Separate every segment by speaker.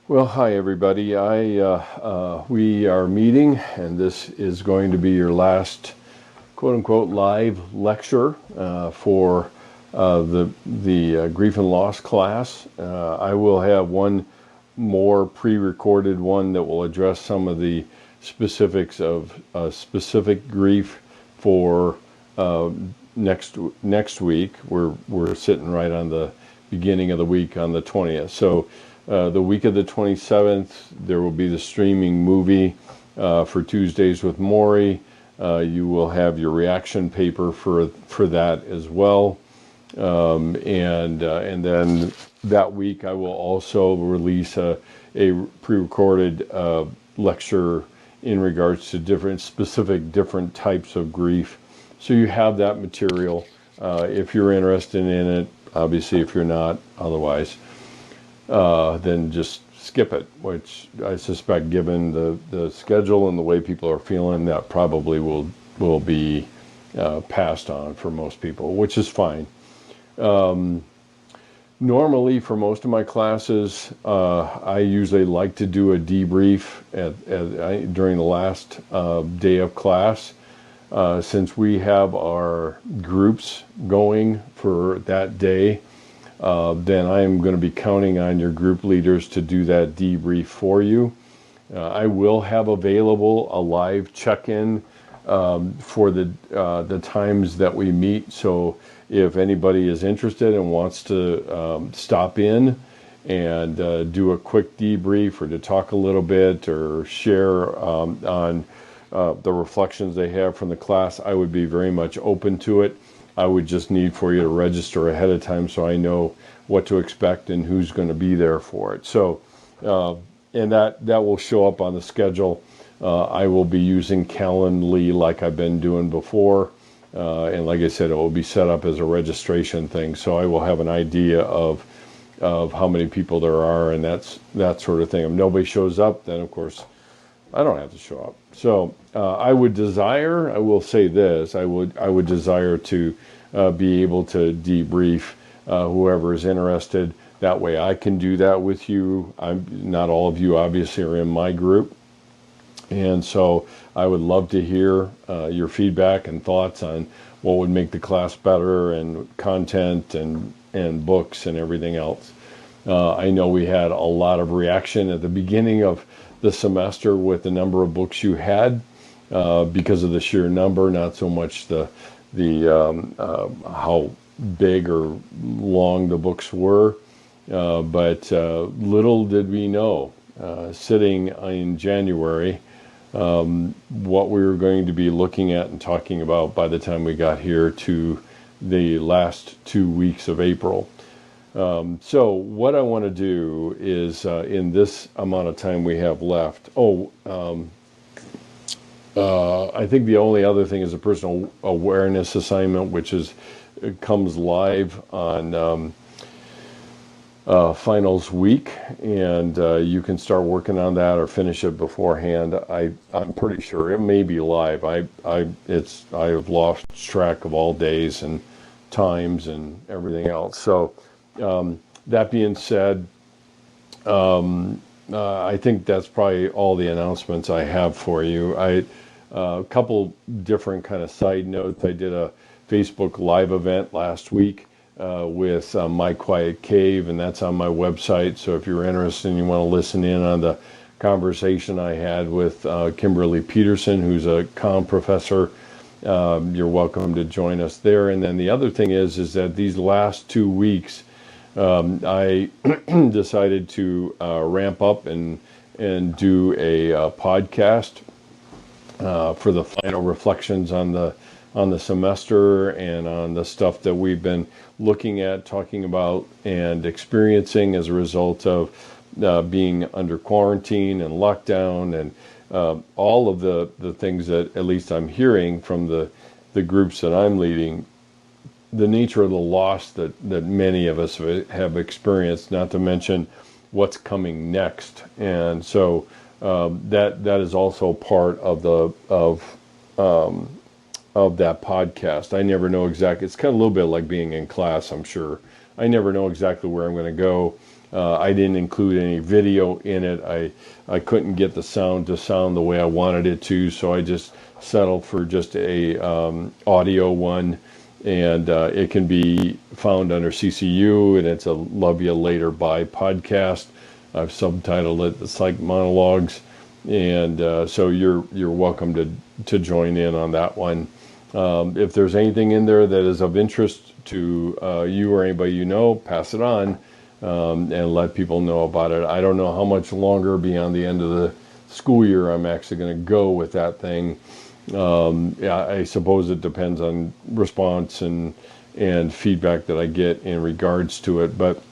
Speaker 1: Well, hi everybody. We are meeting, and this is going to be your last "quote unquote" live lecture for the grief and loss class. I will have one more pre-recorded one that will address some of the specifics of specific grief for next week. We're sitting right on the beginning of the week on the 20th. So the week of the 27th, there will be the streaming movie for Tuesdays with Maury. You will have your reaction paper for that as well. And then that week, I will also release a pre-recorded lecture in regards to different types of grief. So you have that material if you're interested in it. Obviously, if you're not, otherwise, then just skip it, which I suspect, given the schedule and the way people are feeling, that probably will be passed on for most people, which is fine. Normally, for most of my classes, I usually like to do a debrief during the last day of class. Since we have our groups going for that day, then I am going to be counting on your group leaders to do that debrief for you. I will have available a live check-in for the times that we meet. So if anybody is interested and wants to stop in and do a quick debrief, or to talk a little bit, or share on the reflections they have from the class, I would be very much open to it. I would just need for you to register ahead of time so I know what to expect and who's going to be there for it. So, and that will show up on the schedule. I will be using Calendly like I've been doing before. And like I said, it will be set up as a registration thing. So I will have an idea of how many people there are and that sort of thing. If nobody shows up, then of course I don't have to show up. So I will say this, I would desire to be able to debrief whoever is interested. That way I can do that with you. Not all of you obviously are in my group. And so I would love to hear your feedback and thoughts on what would make the class better, and content and books and everything else. I know we had a lot of reaction at the beginning of the semester with the number of books you had, because of the sheer number, not so much the how big or long the books were. But little did we know, sitting in January, what we were going to be looking at and talking about by the time we got here to the last 2 weeks of April. So what I want to do is, in this amount of time we have left, I think the only other thing is a personal awareness assignment, which comes live on finals week, and you can start working on that or finish it beforehand. I'm pretty sure it may be live. I have lost track of all days and times and everything else. So that being said, I think that's probably all the announcements I have for you. A couple different kind of side notes. I did a Facebook Live event last week with My Quiet Cave, and that's on my website. So if you're interested and you want to listen in on the conversation I had with Kimberly Peterson, who's a comm professor, you're welcome to join us there. And then the other thing is that these last 2 weeks, I decided to ramp up and do a podcast for the final reflections on the semester and on the stuff that we've been looking at, talking about, and experiencing as a result of being under quarantine and lockdown, and all of the things that at least I'm hearing from the groups that I'm leading, the nature of the loss that many of us have experienced, not to mention what's coming next. And so that is also part of that podcast. I never know exactly. It's kind of a little bit like being in class, I'm sure. I never know exactly where I'm going to go. I didn't include any video in it. I couldn't get the sound to sound the way I wanted it to, so I just settled for just a audio one, and it can be found under CCU, and it's a Love You Later Bye podcast. I've subtitled it the Psych Monologues, and so you're welcome to join in on that one. If there's anything in there that is of interest to you or anybody you know, pass it on, and let people know about it. I don't know how much longer beyond the end of the school year I'm actually going to go with that thing. Yeah, I suppose it depends on response and feedback that I get in regards to it, but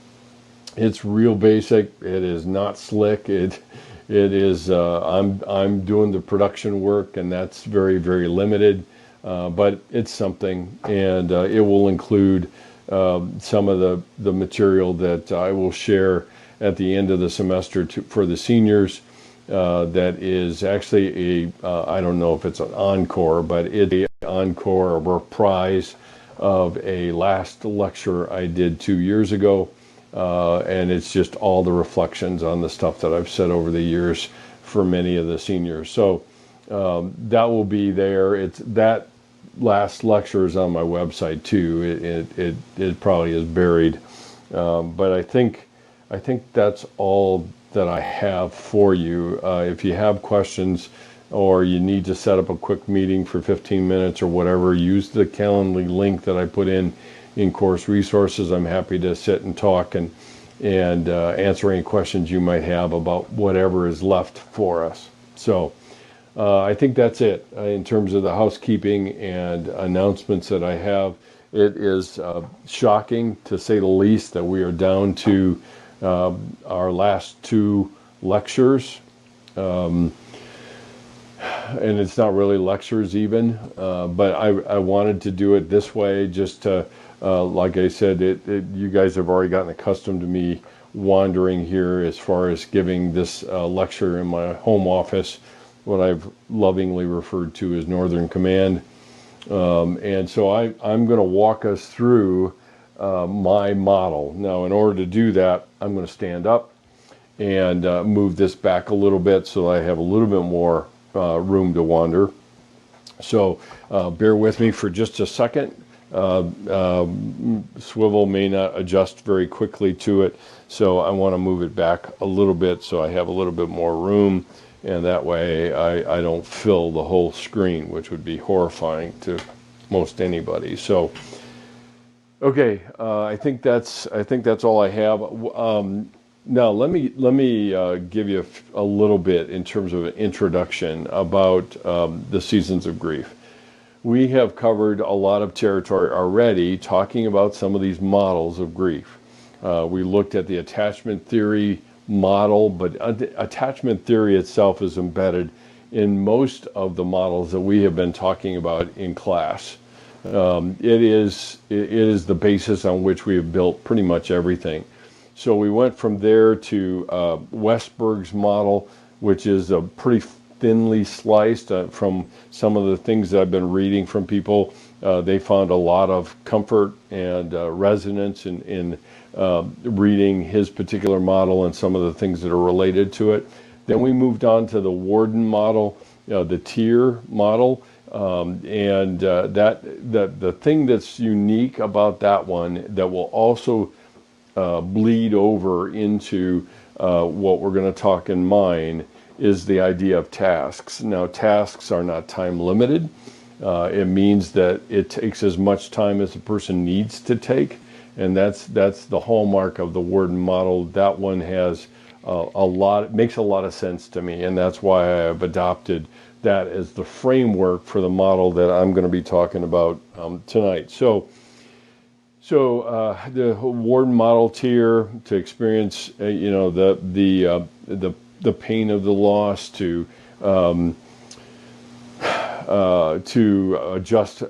Speaker 1: it's real basic. It is not slick. It is. I'm doing the production work, and that's very, very limited. But it's something, and it will include some of the material that I will share at the end of the semester for the seniors. That is actually I don't know if it's an encore, but it's an encore or reprise of a last lecture I did 2 years ago. And it's just all the reflections on the stuff that I've said over the years for many of the seniors. So that will be there. It's that last lecture is on my website too. It probably is buried, but I think that's all that I have for you. If you have questions or you need to set up a quick meeting for 15 minutes or whatever, use the Calendly link that I put in course resources. I'm happy to sit and talk and answer any questions you might have about whatever is left for us. So I think that's it in terms of the housekeeping and announcements that I have. It is shocking, to say the least, that we are down to our last 2 lectures. And it's not really lectures even, but I wanted to do it this way just to, like I said, you guys have already gotten accustomed to me wandering here as far as giving this lecture in my home office, what I've lovingly referred to as Northern Command. And so I'm going to walk us through my model. Now, in order to do that, I'm going to stand up and move this back a little bit so I have a little bit more room to wander. So bear with me for just a second. Swivel may not adjust very quickly to it, so I want to move it back a little bit so I have a little bit more room, and that way I don't fill the whole screen, which would be horrifying to most anybody. So okay, I think that's all I have. Now let me give you a little bit in terms of an introduction about the seasons of grief. We have covered a lot of territory already talking about some of these models of grief. We looked at the attachment theory model, but attachment theory itself is embedded in most of the models that we have been talking about in class. It is the basis on which we have built pretty much everything. So we went from there to Westberg's model, which is a pretty thinly sliced from some of the things that I've been reading from people. They found a lot of comfort and resonance in reading his particular model and some of the things that are related to it. Then we moved on to the Warden model, the tier model, and the thing that's unique about that one that will also bleed over into what we're going to talk in mine is the idea of tasks. Now, tasks are not time limited. It means that it takes as much time as a person needs to take, and that's the hallmark of the Warden model. That one has it makes a lot of sense to me, and that's why I've adopted that as the framework for the model that I'm going to be talking about tonight. So the Warden model tier to experience, the pain of the loss, to adjust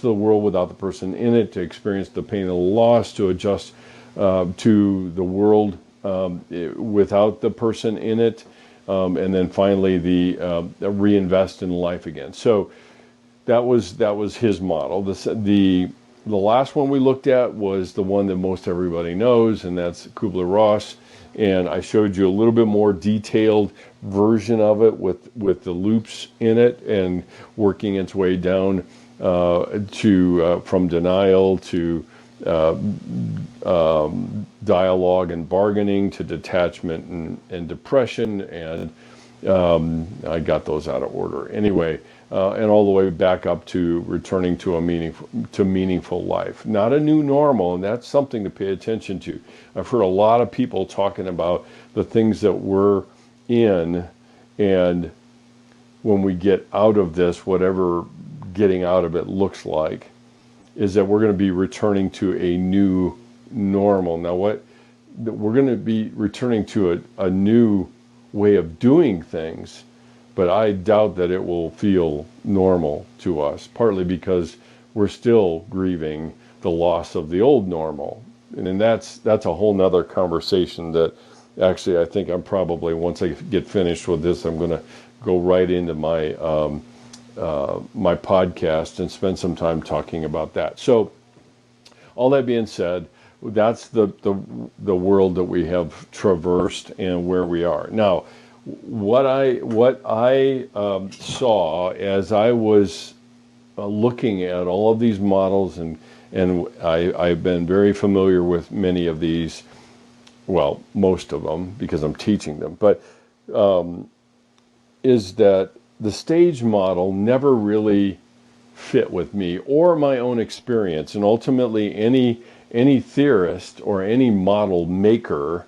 Speaker 1: the world without the person in it, to experience the pain of the loss, to adjust to the world without the person in it, and then finally the reinvest in life again. So that was his model. The the last one we looked at was the one that most everybody knows, and that's Kubler-Ross. And I showed you a little bit more detailed version of it with the loops in it and working its way down to from denial to dialogue and bargaining to detachment and depression, and I got those out of order anyway, and all the way back up to returning to a meaningful life, not a new normal, and that's something to pay attention to. I've heard a lot of people talking about the things that we're in, and when we get out of this, whatever getting out of it looks like, is that we're going to be returning to a new normal. Now, we're going to be returning to a new way of doing things, but I doubt that it will feel normal to us, partly because we're still grieving the loss of the old normal. And then that's a whole nother conversation that actually I think I'm probably, once I get finished with this, I'm going to go right into my my podcast and spend some time talking about that. So all that being said, that's the world that we have traversed and where we are now. What I saw as I was looking at all of these models, and I've been very familiar with many of these, well, most of them because I'm teaching them, but is that the stage model never really fit with me or my own experience, and ultimately any theorist or any model maker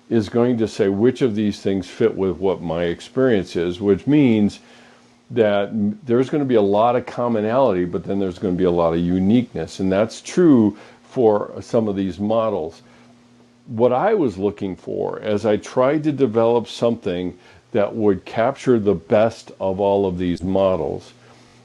Speaker 1: is going to say which of these things fit with what my experience is, which means that there's going to be a lot of commonality, but then there's going to be a lot of uniqueness, and that's true for some of these models. What I was looking for as I tried to develop something that would capture the best of all of these models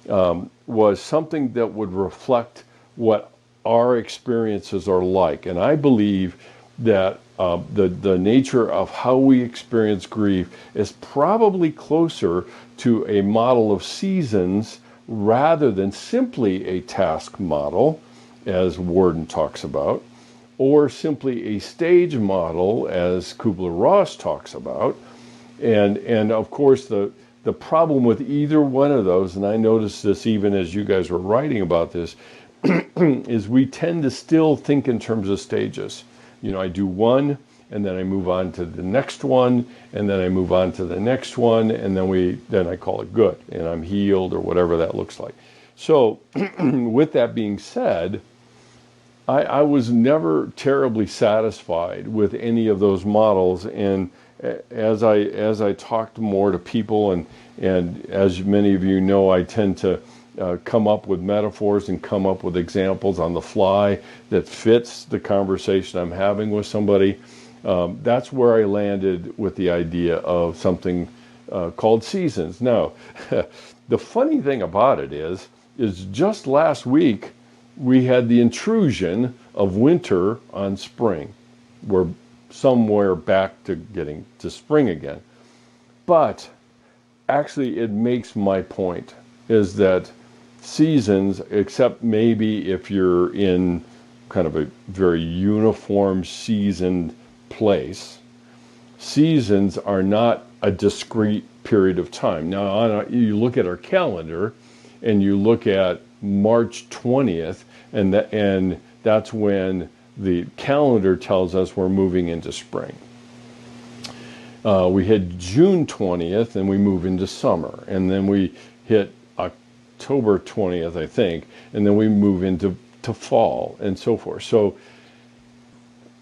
Speaker 1: was something that would reflect what our experiences are like. And I believe that the nature of how we experience grief is probably closer to a model of seasons rather than simply a task model, as Worden talks about, or simply a stage model, as Kubler-Ross talks about. And of course, the problem with either one of those, and I noticed this even as you guys were writing about this, is we tend to still think in terms of stages. You know, I do one, and then I move on to the next one, and then I move on to the next one, and then I call it good, and I'm healed, or whatever that looks like. So, with that being said, I was never terribly satisfied with any of those models, and as I talked more to people, and as many of you know, I tend to come up with metaphors and come up with examples on the fly that fits the conversation I'm having with somebody. That's where I landed with the idea of something called seasons. Now, the funny thing about it is just last week we had the intrusion of winter on spring. We're somewhere back to getting to spring again. But actually it makes my point is that seasons, except maybe if you're in kind of a very uniform seasoned place, seasons are not a discrete period of time. Now, you look at our calendar and you look at March 20th, and that's when the calendar tells us we're moving into spring. We hit June 20th and we move into summer, and then we hit October 20th, I think, and then we move into fall and so forth. So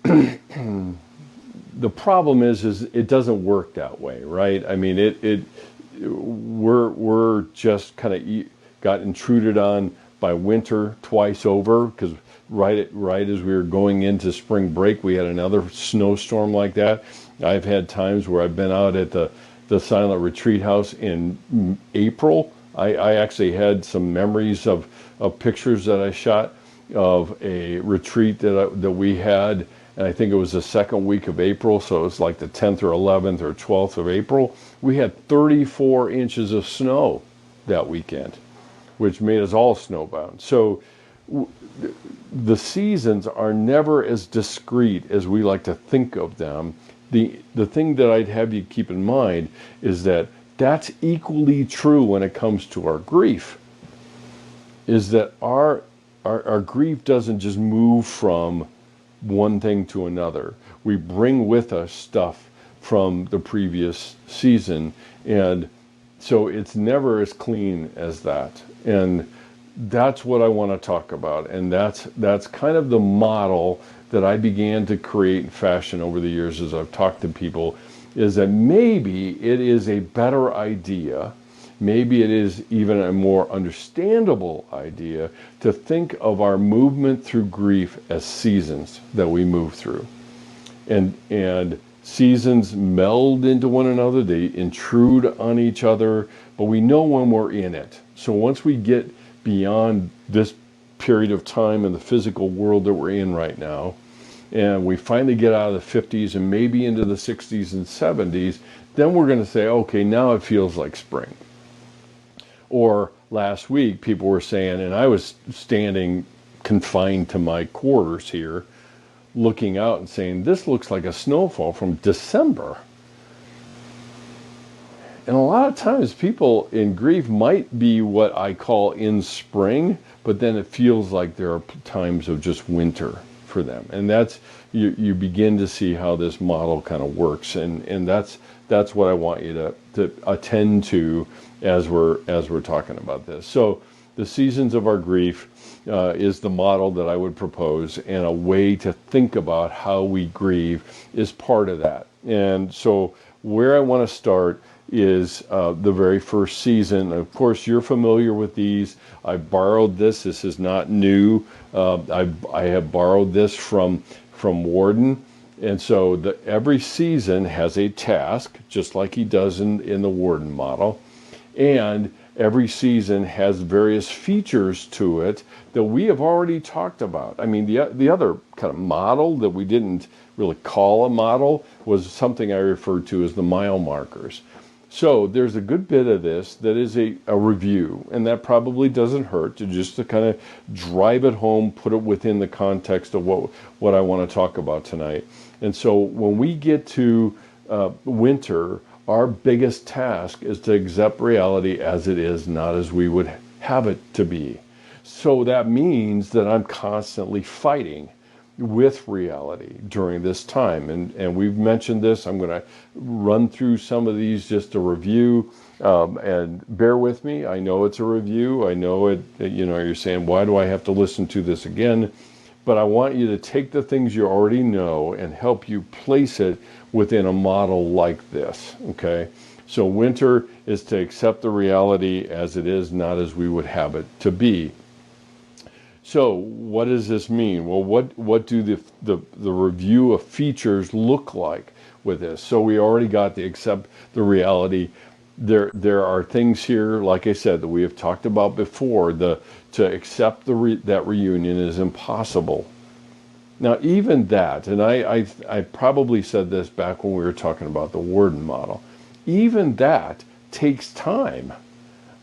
Speaker 1: the problem is it doesn't work that way, right? I mean, we're just kind of got intruded on by winter twice over, because right as we were going into spring break, we had another snowstorm like that. I've had times where I've been out at the Silent Retreat House in April. I actually had some memories of pictures that I shot of a retreat that we had, and I think it was the second week of April, so it was like the 10th or 11th or 12th of April. We had 34 inches of snow that weekend, which made us all snowbound. So the seasons are never as discrete as we like to think of them. The thing that I'd have you keep in mind is that that's equally true when it comes to our grief, is that our grief doesn't just move from one thing to another. We bring with us stuff from the previous season, and so it's never as clean as that. And that's what I want to talk about, and that's kind of the model that I began to create and fashion over the years as I've talked to people, is that maybe it is a better idea, maybe it is even a more understandable idea to think of our movement through grief as seasons that we move through. And seasons meld into one another, they intrude on each other, but we know when we're in it. So once we get beyond this period of time in the physical world that we're in right now, and we finally get out of the 50s and maybe into the 60s and 70s, then we're going to say, okay, now it feels like spring. Or last week, people were saying, and I was standing confined to my quarters here, looking out and saying, this looks like a snowfall from December. And a lot of times people in grief might be what I call in spring, but then it feels like there are times of just winter for them. And that's, you begin to see how this model kind of works. And that's what I want you to attend to as we're talking about this. So the seasons of our grief is the model that I would propose, and a way to think about how we grieve is part of that. And so where I want to start is the very first season. Of course, you're familiar with these. I borrowed this. This is not new. I have borrowed this from Warden. And so every season has a task, just like he does in the Warden model. And every season has various features to it that we have already talked about. I mean, the other kind of model that we didn't really call a model was something I referred to as the mile markers. So there's a good bit of this that is a review, and that probably doesn't hurt to kind of drive it home, put it within the context of what I want to talk about tonight. And so when we get to winter, our biggest task is to accept reality as it is, not as we would have it to be. So that means that I'm constantly fighting with reality during this time. And we've mentioned this. I'm going to run through some of these just to review, and bear with me. I know it's a review. I know it, you're saying, why do I have to listen to this again? But I want you to take the things you already know and help you place it within a model like this, okay? So winter is to accept the reality as it is, not as we would have it to be. So what does this mean? Well, what do the review of features look like with this? So we already got the accept the reality. There are things here, like I said, that we have talked about before. To accept that reunion is impossible. Now, even that, and I probably said this back when we were talking about the Warden model, even that takes time.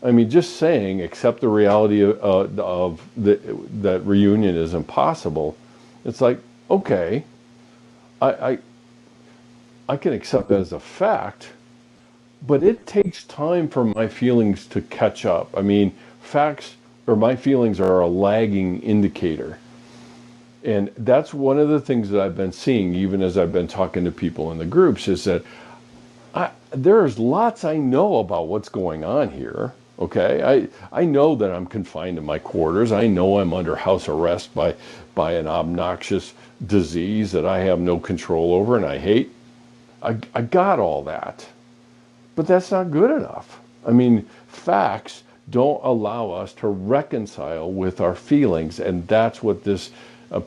Speaker 1: I mean, just saying accept the reality of that reunion is impossible. It's like, okay, I can accept that as a fact, but it takes time for my feelings to catch up. I mean, facts or my feelings are a lagging indicator. And that's one of the things that I've been seeing, even as I've been talking to people in the groups, is that there's lots I know about what's going on here. Okay, I know that I'm confined to my quarters. I know I'm under house arrest by an obnoxious disease that I have no control over and I hate. I got all that. But that's not good enough. I mean, facts don't allow us to reconcile with our feelings, and that's what this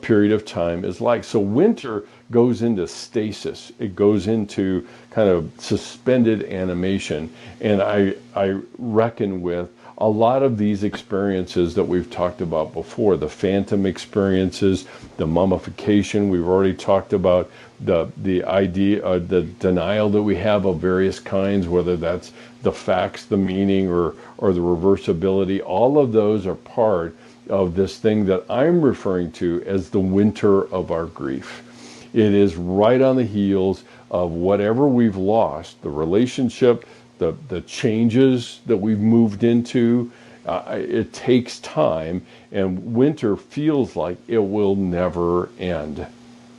Speaker 1: period of time is like. So winter goes into stasis. It goes into kind of suspended animation. And I reckon with a lot of these experiences that we've talked about before, the phantom experiences, the mummification, we've already talked about the idea, the denial that we have of various kinds, whether that's the facts, the meaning, or the reversibility. All of those are part of this thing that I'm referring to as the winter of our grief. It is right on the heels of whatever we've lost, the relationship, the changes that we've moved into. It takes time, and winter feels like it will never end.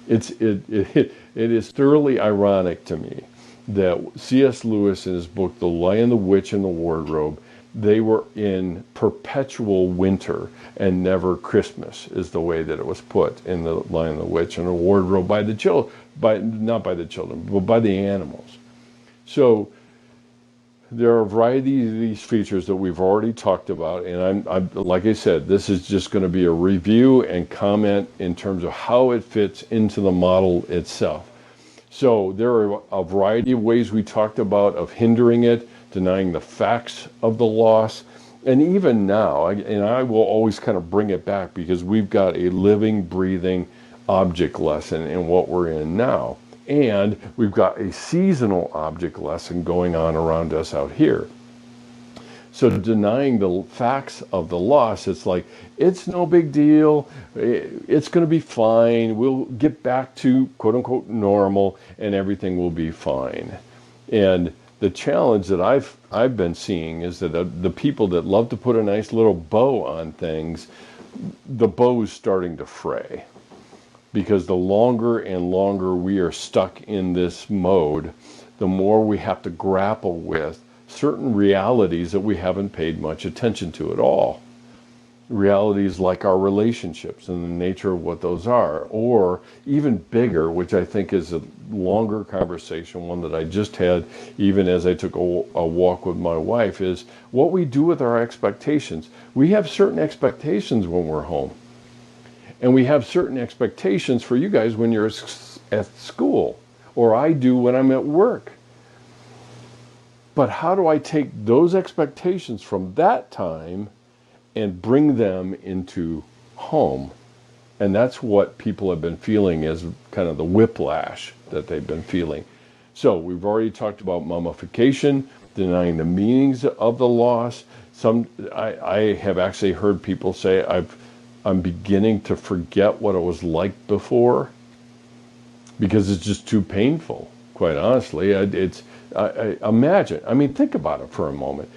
Speaker 1: It is thoroughly ironic to me that C.S. Lewis in his book, The Lion, the Witch, and the Wardrobe, they were in perpetual winter and never Christmas, is the way that it was put in The Lion, the Witch, and the Wardrobe by the children, not by the children, but by the animals. So there are a variety of these features that we've already talked about, and I'm like I said, this is just going to be a review and comment in terms of how it fits into the model itself. So there are a variety of ways we talked about of hindering it, denying the facts of the loss, and even now, and I will always kind of bring it back because we've got a living, breathing object lesson in what we're in now. And we've got a seasonal object lesson going on around us out here. So denying the facts of the loss, it's like, it's no big deal. It's going to be fine. We'll get back to quote unquote normal and everything will be fine. And the challenge that I've been seeing is that the people that love to put a nice little bow on things, the bow's starting to fray. Because the longer and longer we are stuck in this mode, the more we have to grapple with certain realities that we haven't paid much attention to at all. Realities like our relationships and the nature of what those are, or even bigger, which I think is a longer conversation, one that I just had even as I took a walk with my wife, is what we do with our expectations. We have certain expectations when we're home. And we have certain expectations for you guys when you're at school, or I do when I'm at work. But how do I take those expectations from that time and bring them into home? And that's what people have been feeling as kind of the whiplash that they've been feeling. So we've already talked about mummification, denying the meanings of the loss. I have actually heard people say, I'm beginning to forget what it was like before because it's just too painful, quite honestly. Imagine, think about it for a moment.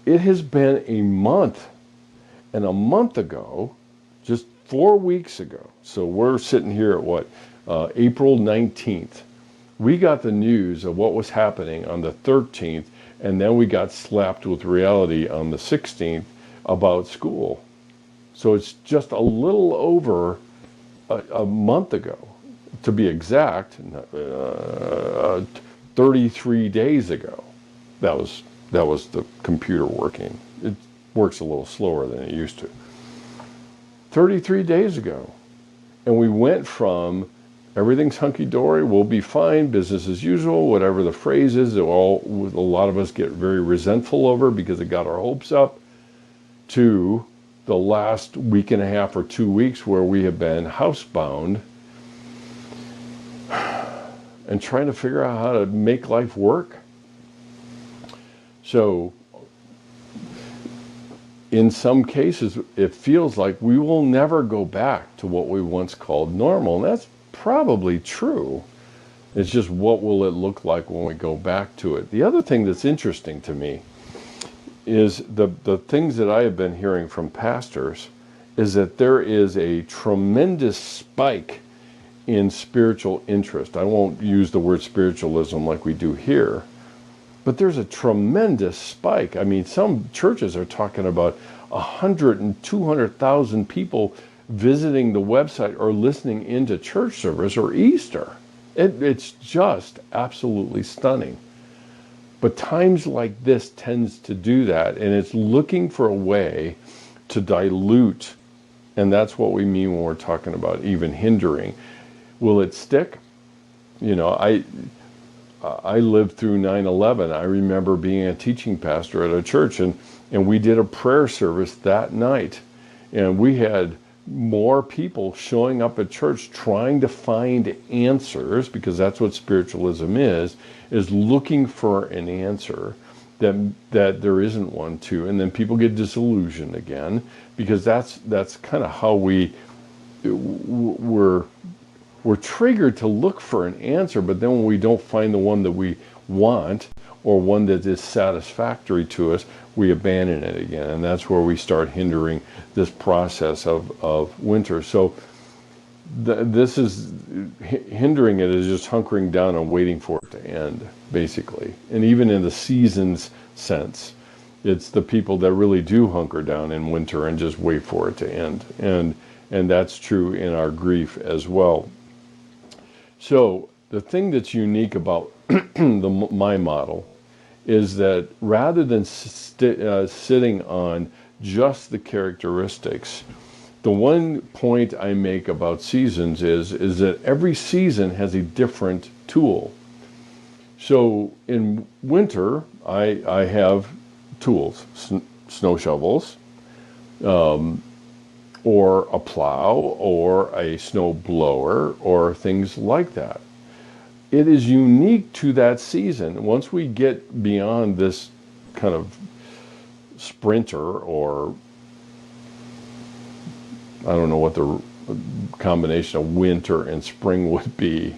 Speaker 1: It has been a month, and a month ago, just 4 weeks ago, so we're sitting here at April 19th, we got the news of what was happening on the 13th, and then we got slapped with reality on the 16th about school. So it's just a little over a month ago, to be exact, 33 days ago. That was the computer working. It works a little slower than it used to. 33 days ago. And we went from everything's hunky-dory, we'll be fine, business as usual, whatever the phrase is, a lot of us get very resentful over because it got our hopes up, to the last week and a half or 2 weeks where we have been housebound and trying to figure out how to make life work. So in some cases, it feels like we will never go back to what we once called normal. And that's probably true. It's just, what will it look like when we go back to it? The other thing that's interesting to me is the things that I have been hearing from pastors is that there is a tremendous spike in spiritual interest. I won't use the word spiritualism like we do here, but there's a tremendous spike. Some churches are talking about 100 and 200,000 people visiting the website or listening into church service or Easter. It's just absolutely stunning. But times like this tends to do that, and it's looking for a way to dilute, and that's what we mean when we're talking about even hindering. Will it stick? I lived through 9/11. I remember being a teaching pastor at a church, and we did a prayer service that night, and we had more people showing up at church trying to find answers, because that's what spiritualism is looking for an answer. that there isn't one too, and then people get disillusioned again, because that's kind of how we're triggered to look for an answer, but then when we don't find the one that we want, or one that is satisfactory to us, we abandon it again, and that's where we start hindering this process of winter. So this is hindering it, is just hunkering down and waiting for it to end, basically. And even in the seasons sense, it's the people that really do hunker down in winter and just wait for it to end. And that's true in our grief as well. So the thing that's unique about my model is that rather than sitting on just the characteristics, the one point I make about seasons is that every season has a different tool. So in winter, I have tools, snow shovels, or a plow, or a snow blower, or things like that. It is unique to that season. Once we get beyond this kind of sprinter, or I don't know what the combination of winter and spring would be,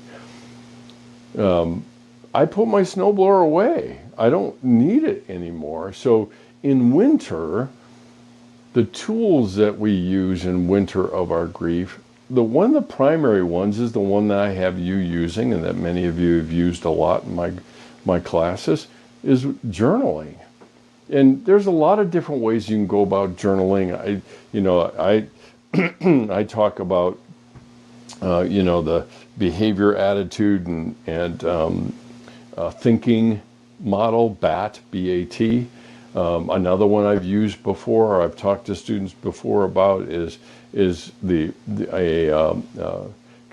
Speaker 1: I put my snowblower away. I don't need it anymore. So in winter, the tools that we use in winter of our grief, one of the primary ones is the one that I have you using, and that many of you have used a lot in my classes, is journaling. And there's a lot of different ways you can go about journaling. I talk about the behavior, attitude, and thinking model, BAT, B-A-T. Another one I've used before, or I've talked to students before about, is kind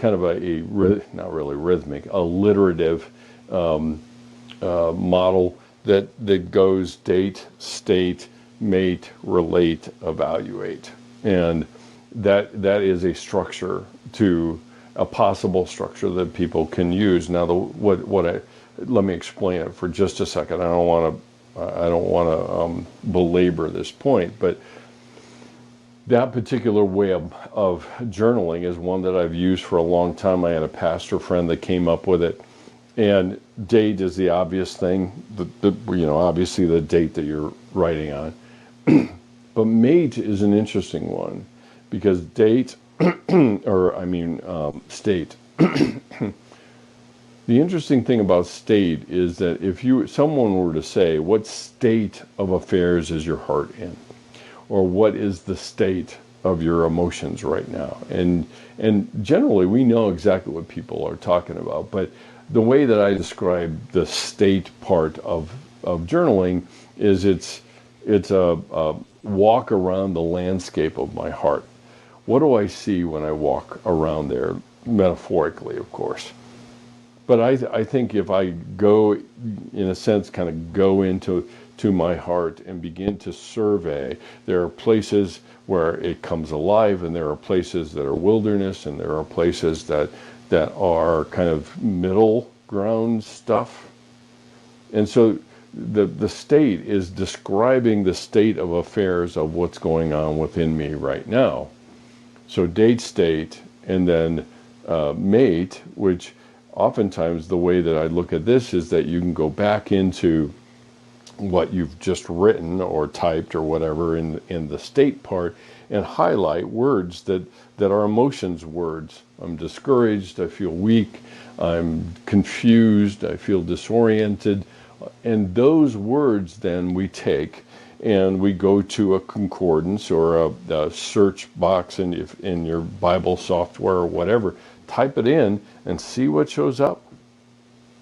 Speaker 1: of not really rhythmic, alliterative model that goes date, state, mate, relate, evaluate, and that is a structure, to a possible structure that people can use. Now, let me explain it for just a second. I don't want to belabor this point, but that particular way of journaling is one that I've used for a long time. I had a pastor friend that came up with it, and date is the obvious thing, obviously the date that you're writing on. But mate is an interesting one, because date, state. The interesting thing about state is that if someone were to say, what state of affairs is your heart in? Or what is the state of your emotions right now? And generally we know exactly what people are talking about, but the way that I describe the state part of journaling is it's a walk around the landscape of my heart. What do I see when I walk around there? Metaphorically, of course. But I think if I go, in a sense, kind of go into my heart and begin to survey, there are places where it comes alive, and there are places that are wilderness, and there are places that are kind of middle ground stuff. And so the state is describing the state of affairs of what's going on within me right now. So date, state, and then mate, which oftentimes the way that I look at this is that you can go back into what you've just written or typed or whatever in the state part, and highlight words that are emotions words. I'm discouraged, I feel weak, I'm confused, I feel disoriented. And those words then we take and we go to a concordance or a search box in your Bible software or whatever, type it in and see what shows up.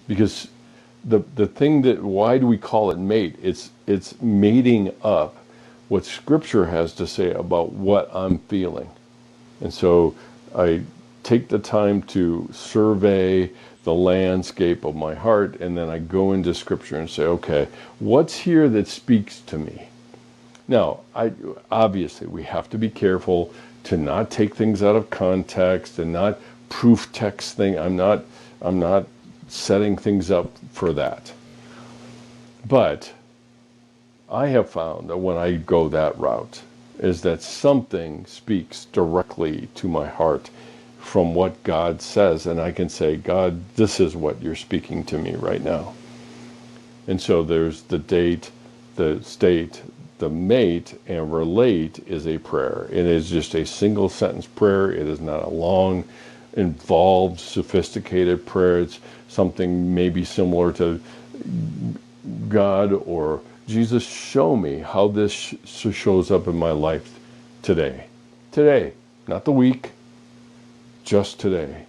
Speaker 1: Because the thing why do we call it mate? It's mating up what Scripture has to say about what I'm feeling. And so I take the time to survey the landscape of my heart, and then I go into Scripture and say, okay, what's here that speaks to me? Now, obviously we have to be careful to not take things out of context and not proof text thing. I'm not setting things up for that. But I have found that when I go that route, is that something speaks directly to my heart from what God says, and I can say, God, this is what you're speaking to me right now. And so there's the date, the state, the mate, and relate is a prayer. It is just a single sentence prayer. It is not a long, involved, sophisticated prayer. It's something maybe similar to God or Jesus, show me how this shows up in my life today. Today, not the week, just today.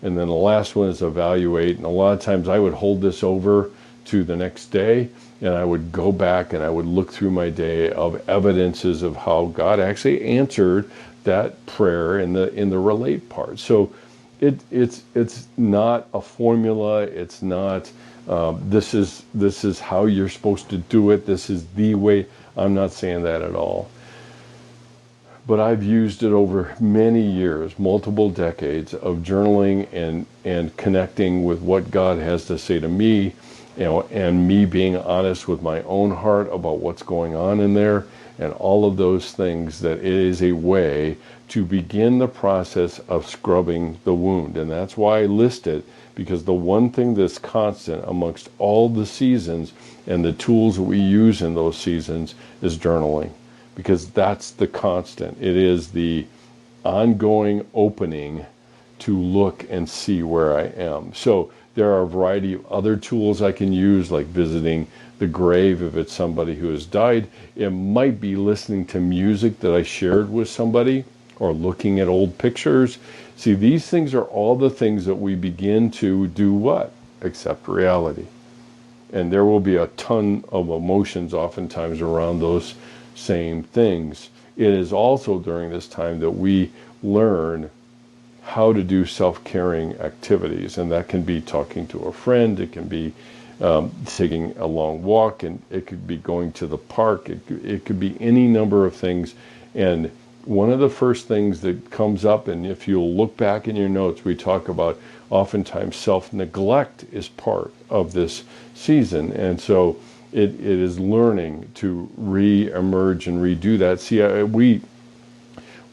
Speaker 1: And then the last one is evaluate. And a lot of times I would hold this over to the next day, and I would go back and I would look through my day of evidences of how God actually answered that prayer in the relate part. So it's not a formula. It's not this is how you're supposed to do it. This is the way. I'm not saying that at all. But I've used it over many years, multiple decades of journaling and connecting with what God has to say to me, and me being honest with my own heart about what's going on in there, and all of those things, that it is a way to begin the process of scrubbing the wound. And that's why I list it, because the one thing that's constant amongst all the seasons and the tools that we use in those seasons is journaling. Because that's the constant. It is the ongoing opening to look and see where I am. So there are a variety of other tools I can use, like visiting the grave if it's somebody who has died. It might be listening to music that I shared with somebody, or looking at old pictures. See, these things are all the things that we begin to do what? Accept reality. And there will be a ton of emotions oftentimes around those same things. It is also during this time that we learn how to do self-caring activities, and that can be talking to a friend, it can be taking a long walk, and it could be going to the park, it could be any number of things. And one of the first things that comes up, and if you'll look back in your notes, we talk about oftentimes self-neglect is part of this season. And so it is learning to re-emerge and redo that. See,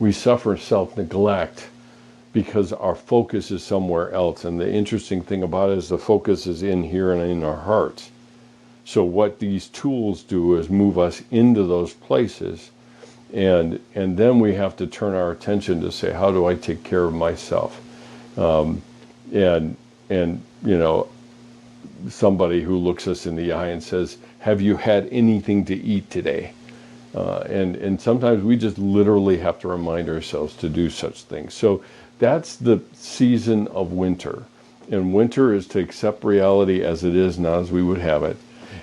Speaker 1: we suffer self-neglect because our focus is somewhere else. And the interesting thing about it is the focus is in here and in our hearts. So what these tools do is move us into those places. And then we have to turn our attention to say, how do I take care of myself? And somebody who looks us in the eye and says, have you had anything to eat today? And sometimes we just literally have to remind ourselves to do such things. So that's the season of winter. And winter is to accept reality as it is, not as we would have it.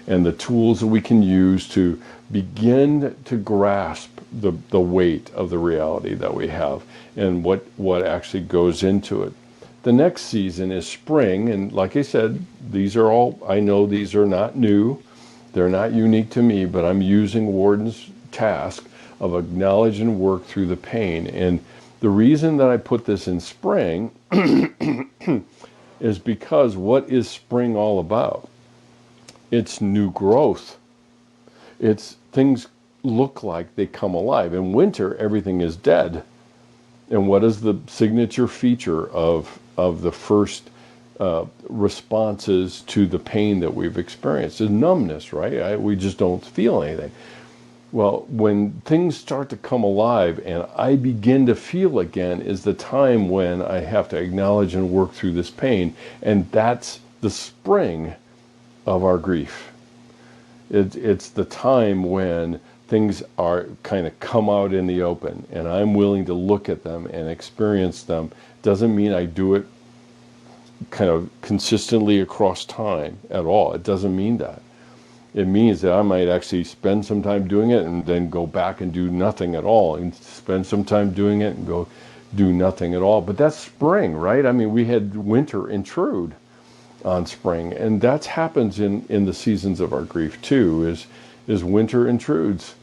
Speaker 1: And the tools that we can use to begin to grasp the weight of the reality that we have and what actually goes into it. The next season is spring, and like I said, I know these are not new, they're not unique to me, but I'm using Warden's task of acknowledge and work through the pain. And the reason that I put this in spring is because what is spring all about? It's new growth. It's things look like they come alive. In winter, everything is dead. And what is the signature feature of the first responses to the pain that we've experienced? Is numbness, right? We just don't feel anything. Well, when things start to come alive and I begin to feel again is the time when I have to acknowledge and work through this pain. And that's the spring of our grief. It's the time when things are kind of come out in the open and I'm willing to look at them and experience them. Doesn't mean I do it kind of consistently across time at all. It doesn't mean that. It means that I might actually spend some time doing it and then go back and do nothing at all, and spend some time doing it and go do nothing at all. But that's spring, right? I mean, we had winter intrude on spring, and that happens in the seasons of our grief too, is winter intrudes,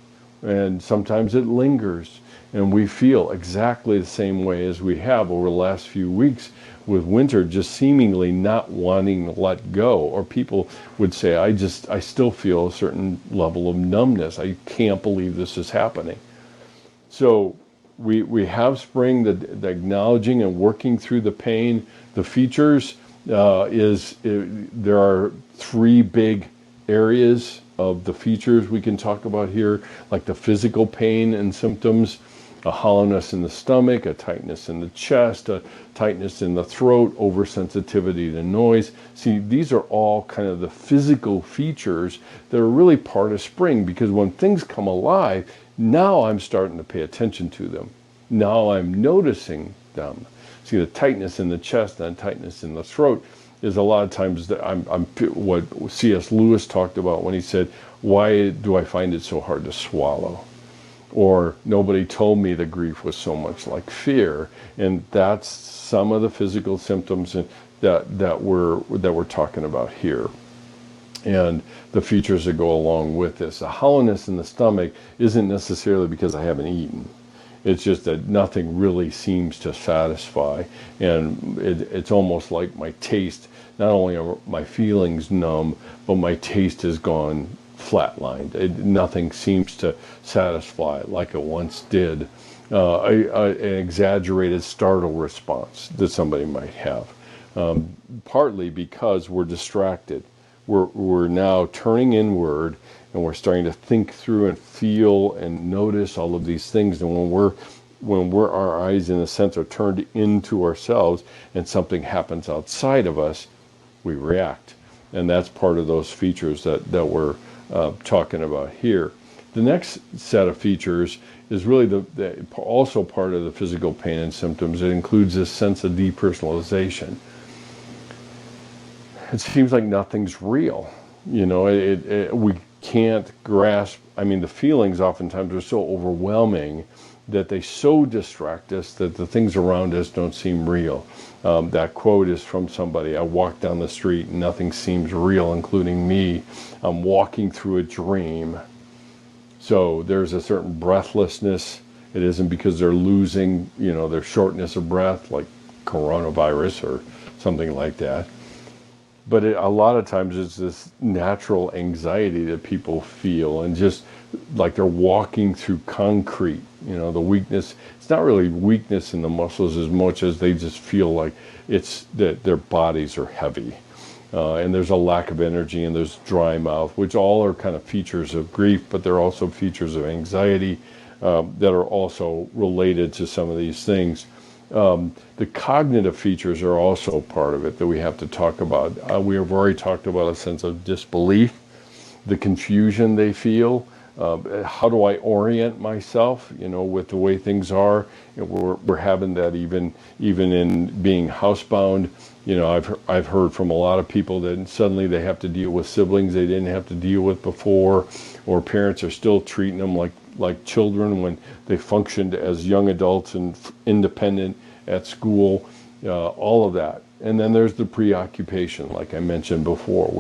Speaker 1: and sometimes it lingers. And we feel exactly the same way as we have over the last few weeks with winter just seemingly not wanting to let go. Or people would say, I still feel a certain level of numbness. I can't believe this is happening. So we have spring, the acknowledging and working through the pain. The features there are three big areas of the features we can talk about here, like the physical pain and symptoms, a hollowness in the stomach, a tightness in the chest, a tightness in the throat, oversensitivity to noise. See, these are all kind of the physical features that are really part of spring, because when things come alive, now I'm starting to pay attention to them. Now I'm noticing them. See, the tightness in the chest and tightness in the throat is a lot of times that I'm what C.S. Lewis talked about when he said, "Why do I find it so hard to swallow?" Or nobody told me the grief was so much like fear. And that's some of the physical symptoms that we're talking about here. And the features that go along with this. The hollowness in the stomach isn't necessarily because I haven't eaten. It's just that nothing really seems to satisfy. And it's almost like my taste, not only are my feelings numb, but my taste has gone flatlined. Nothing seems to satisfy like it once did. An exaggerated startle response that somebody might have. Partly because we're distracted. We're now turning inward, and we're starting to think through and feel and notice all of these things. And when our eyes, in a sense, are turned into ourselves, and something happens outside of us, we react. And that's part of those features that we're talking about here. The next set of features is really also part of the physical pain and symptoms. It includes this sense of depersonalization. It seems like nothing's real. We can't grasp. I mean, the feelings oftentimes are so overwhelming that they so distract us that the things around us don't seem real. That quote is from somebody. I walk down the street and nothing seems real, including me. I'm walking through a dream. So there's a certain breathlessness. It isn't because they're losing, their shortness of breath, like coronavirus or something like that. But a lot of times it's this natural anxiety that people feel, and just like they're walking through concrete. The weakness, it's not really weakness in the muscles as much as they just feel like it's that their bodies are heavy. And there's a lack of energy, and there's dry mouth, which all are kind of features of grief, but they're also features of anxiety that are also related to some of these things. The cognitive features are also part of it that we have to talk about. We have already talked about a sense of disbelief, the confusion they feel. How do I orient myself, with the way things are? We're having that even in being housebound. I've heard from a lot of people that suddenly they have to deal with siblings they didn't have to deal with before, or parents are still treating them like children when they functioned as young adults and independent at school, all of that. And then there's the preoccupation, like I mentioned before.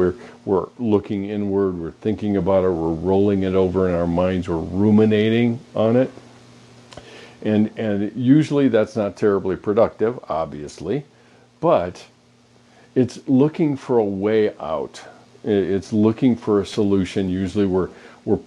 Speaker 1: We're looking inward, we're thinking about it, we're rolling it over in our minds, we're ruminating on it. And usually that's not terribly productive, obviously, but it's looking for a way out. It's looking for a solution. Usually we're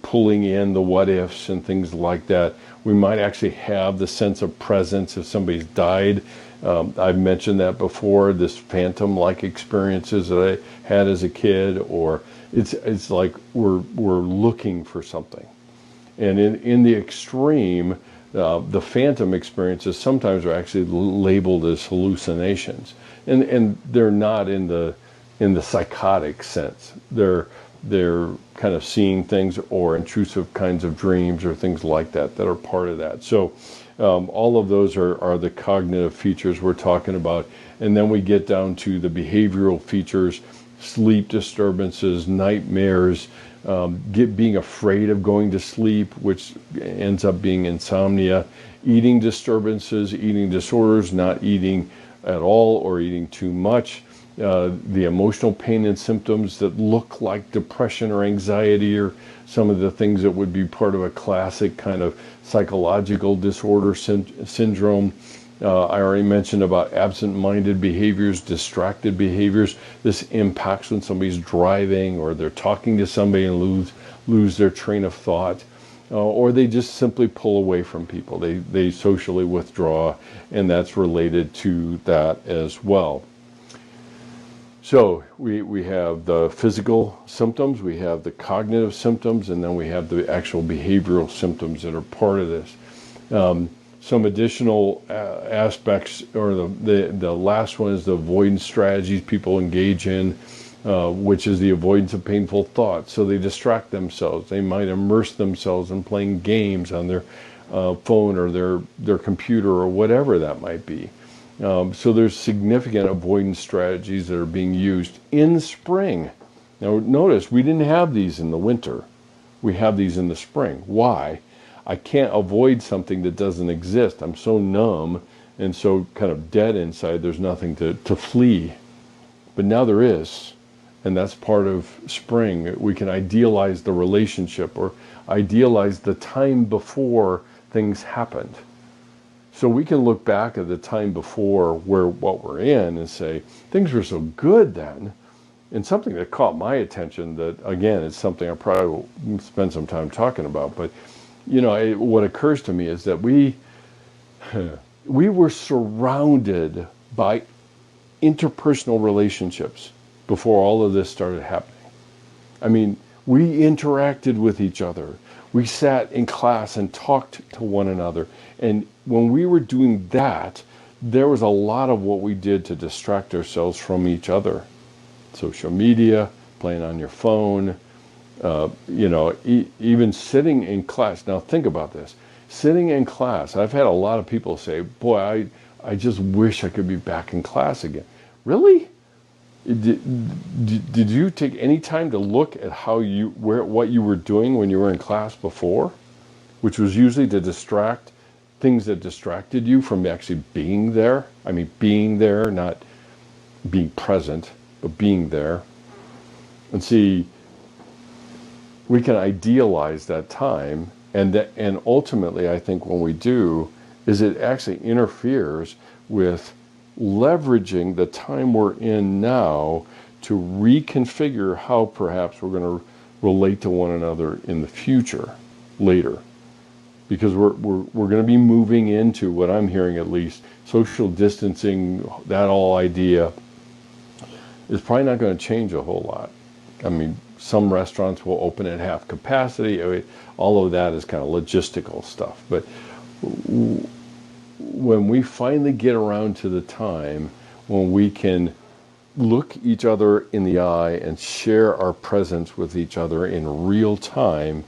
Speaker 1: pulling in the what ifs and things like that. We might actually have the sense of presence if somebody's died. I've mentioned that before, this phantom-like experiences that I had as a kid, or it's like we're looking for something. And in the extreme, the phantom experiences sometimes are actually labeled as hallucinations. And they're not in the psychotic sense. They're kind of seeing things, or intrusive kinds of dreams or things like that are part of that. So all of those are the cognitive features we're talking about. And then we get down to the behavioral features, sleep disturbances, nightmares, being afraid of going to sleep, which ends up being insomnia, eating disturbances, eating disorders, not eating at all or eating too much, the emotional pain and symptoms that look like depression or anxiety, or some of the things that would be part of a classic kind of psychological disorder syndrome. I already mentioned about absent-minded behaviors, distracted behaviors. This impacts when somebody's driving or they're talking to somebody and lose their train of thought. Or they just simply pull away from people. They socially withdraw, and that's related to that as well. So we have the physical symptoms, we have the cognitive symptoms, and then we have the actual behavioral symptoms that are part of this. Some additional aspects, or the last one is the avoidance strategies people engage in, which is the avoidance of painful thoughts. So they distract themselves. They might immerse themselves in playing games on their phone or their computer or whatever that might be. So there's significant avoidance strategies that are being used in spring. Now notice, we didn't have these in the winter. We have these in the spring. Why? I can't avoid something that doesn't exist. I'm so numb and so kind of dead inside, there's nothing to flee. But now there is, and that's part of spring. We can idealize the relationship or idealize the time before things happened. So we can look back at the time before what we're in and say, things were so good then. And something that caught my attention that, again, it's something I probably will spend some time talking about, but what occurs to me is that we were surrounded by interpersonal relationships before all of this started happening. I mean, we interacted with each other. We sat in class and talked to one another. And when we were doing that, there was a lot of what we did to distract ourselves from each other. Social media, playing on your phone, even sitting in class. Now think about this. Sitting in class, I've had a lot of people say, boy, I just wish I could be back in class again. Really? Did you take any time to look at what you were doing when you were in class before? Which was usually to distract things that distracted you from actually being there. I mean, being there, not being present, but being there. And see, we can idealize that time, and ultimately, I think when we do, is it actually interferes with leveraging the time we're in now to reconfigure how perhaps we're going to relate to one another in the future, later. Because we're going to be moving into, what I'm hearing at least, social distancing, that whole idea is probably not going to change a whole lot. I mean, some restaurants will open at half capacity. All of that is kind of logistical stuff. But when we finally get around to the time when we can look each other in the eye and share our presence with each other in real time,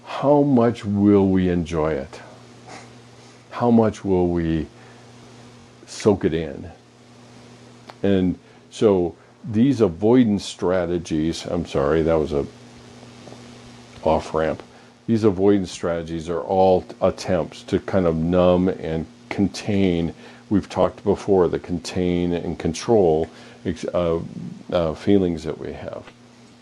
Speaker 1: how much will we enjoy it? How much will we soak it in? And so these avoidance strategies, I'm sorry, that was a off-ramp. These avoidance strategies are all attempts to kind of numb and contain. We've talked before, the contain and control feelings that we have.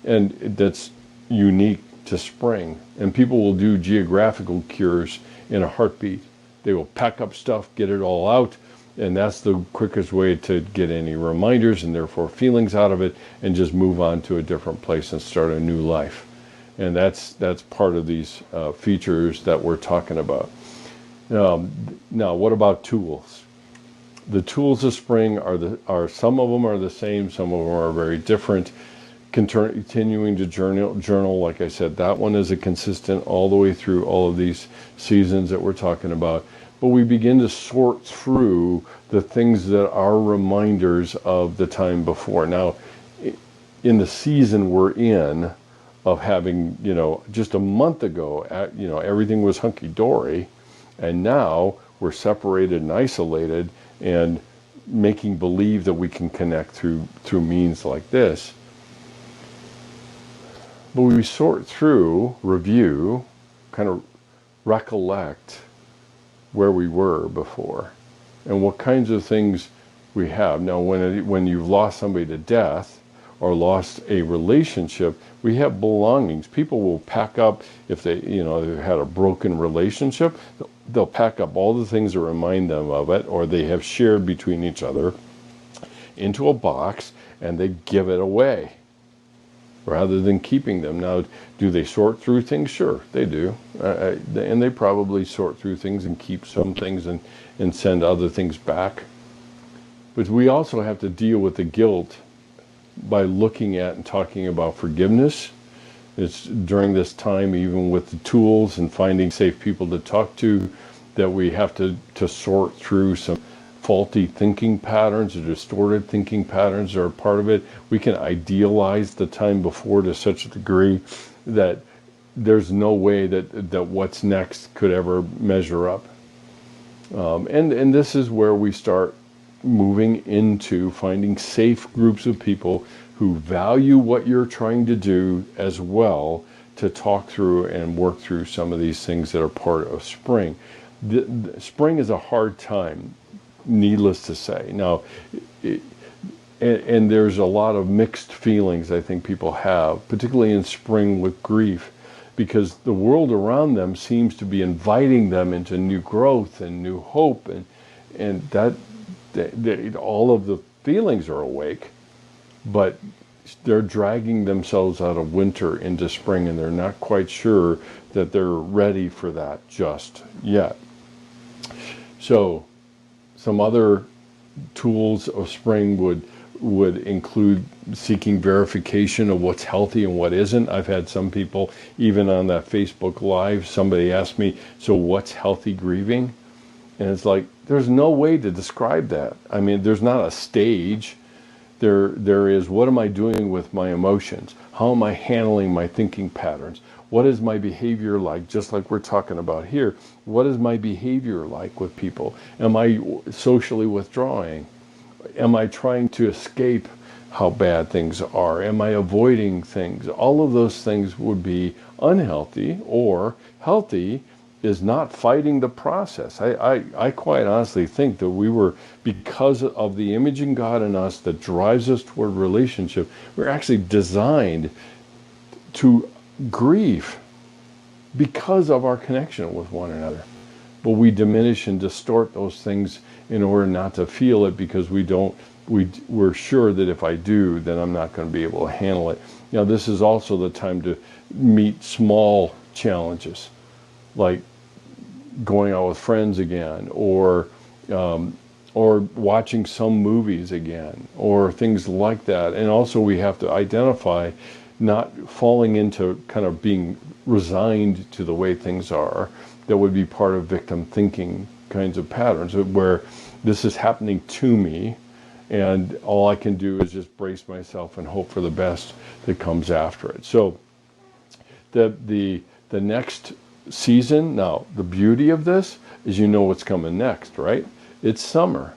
Speaker 1: And that's unique to spring. And people will do geographical cures in a heartbeat. They will pack up stuff, get it all out, and that's the quickest way to get any reminders and therefore feelings out of it, and just move on to a different place and start a new life. And that's part of these features that we're talking about. Now, what about tools? The tools of spring are some of them are the same, some of them are very different. Continuing to journal, like I said, that one is a consistent all the way through all of these seasons that we're talking about. But we begin to sort through the things that are reminders of the time before. Now, in the season we're in, of having, just a month ago, everything was hunky-dory, and now we're separated and isolated and making believe that we can connect through means like this. But we sort through, review, kind of recollect where we were before and what kinds of things we have. Now, when you've lost somebody to death or lost a relationship, we have belongings. People will pack up if they've had a broken relationship. They'll pack up all the things that remind them of it, or they have shared between each other, into a box, and they give it away rather than keeping them. Now, do they sort through things? Sure, they do. And they probably sort through things and keep some things and send other things back. But we also have to deal with the guilt by looking at and talking about forgiveness. It's during this time, even with the tools and finding safe people to talk to, that we have to sort through some faulty thinking patterns or distorted thinking patterns are a part of it. We can idealize the time before to such a degree that there's no way that what's next could ever measure up. And this is where we start moving into finding safe groups of people who value what you're trying to do as well, to talk through and work through some of these things that are part of spring. Spring is a hard time, needless to say. Now, and there's a lot of mixed feelings I think people have, particularly in spring with grief, because the world around them seems to be inviting them into new growth and new hope, and that all of the feelings are awake, but they're dragging themselves out of winter into spring, and they're not quite sure that they're ready for that just yet. So some other tools of spring would include seeking verification of what's healthy and what isn't. I've had some people, even on that Facebook Live, somebody asked me, so what's healthy grieving? And it's like, there's no way to describe that. I mean, there's not a stage. There is, what am I doing with my emotions? How am I handling my thinking patterns? What is my behavior like? Just like we're talking about here, what is my behavior like with people? Am I socially withdrawing? Am I trying to escape how bad things are? Am I avoiding things? All of those things would be unhealthy, or healthy is not fighting the process. I quite honestly think that we were, because of the image in God in us that drives us toward relationship, we're actually designed to grieve because of our connection with one another. But we diminish and distort those things in order not to feel it, because we're sure that if I do, then I'm not going to be able to handle it. Now, this is also the time to meet small challenges, like going out with friends again, or watching some movies again, or things like that. And also we have to identify not falling into kind of being resigned to the way things are. That would be part of victim thinking kinds of patterns, where this is happening to me, and all I can do is just brace myself and hope for the best that comes after it. So the next season, now the beauty of this is what's coming next, right? It's summer,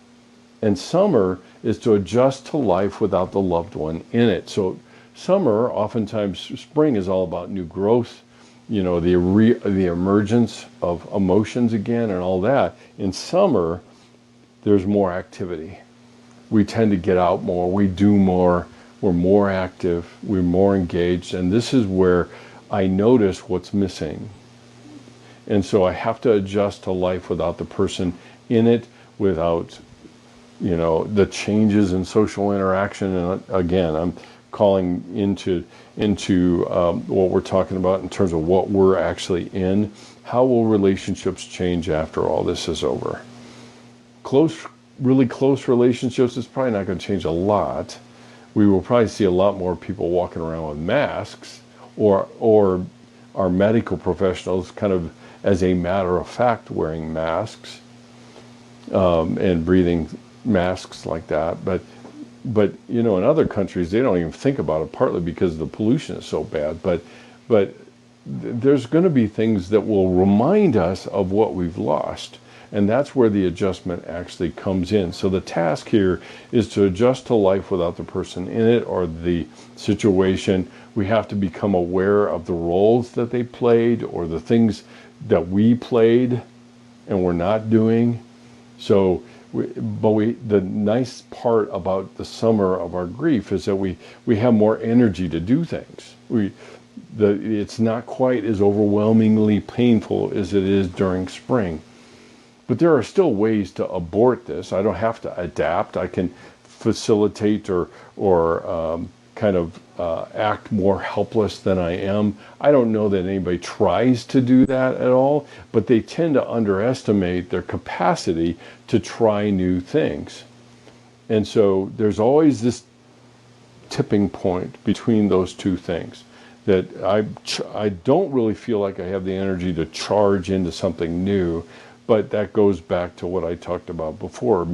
Speaker 1: and summer is to adjust to life without the loved one in it. So summer, oftentimes spring, is all about new growth, the emergence of emotions again and all that. In summer, there's more activity. We tend to get out more, we do more, we're more active, we're more engaged, and this is where I notice what's missing. And so I have to adjust to life without the person in it, without, the changes in social interaction. And again, I'm calling into what we're talking about in terms of what we're actually in. How will relationships change after all this is over? Really close relationships is probably not going to change a lot. We will probably see a lot more people walking around with masks, or our medical professionals kind of as a matter of fact wearing masks, and breathing masks like that. But in other countries they don't even think about it, partly because the pollution is so bad. But there's going to be things that will remind us of what we've lost, and that's where the adjustment actually comes in. So the task here is to adjust to life without the person in it or the situation. We have to become aware of the roles that they played, or the things that we played and we're not doing. So The nice part about the summer of our grief is that we have more energy to do things. It's not quite as overwhelmingly painful as it is during spring. But there are still ways to abort this. I don't have to adapt. I can facilitate or kind of act more helpless than I am. I don't know that anybody tries to do that at all, but they tend to underestimate their capacity to try new things. And so there's always this tipping point between those two things, that I don't really feel like I have the energy to charge into something new. But that goes back to what I talked about before,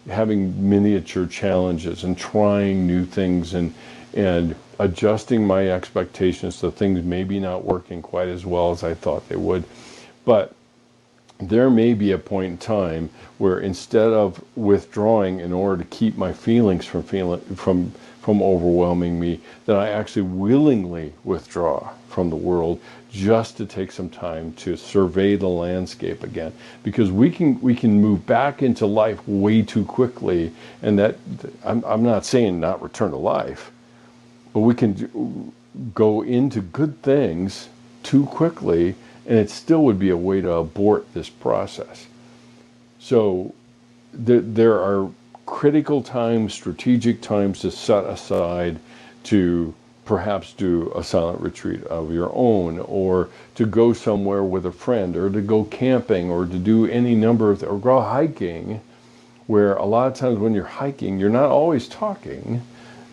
Speaker 1: having miniature challenges and trying new things and adjusting my expectations to things maybe not working quite as well as I thought they would. But there may be a point in time where, instead of withdrawing in order to keep my feelings from overwhelming me, that I actually willingly withdraw from the world just to take some time to survey the landscape again, because we can move back into life way too quickly. And that, I'm not saying not return to life, but we can go into good things too quickly, and it still would be a way to abort this process. So there are critical times, strategic times to set aside to perhaps do a silent retreat of your own, or to go somewhere with a friend, or to go camping, or to do any number of, or go hiking, where a lot of times when you're hiking, you're not always talking.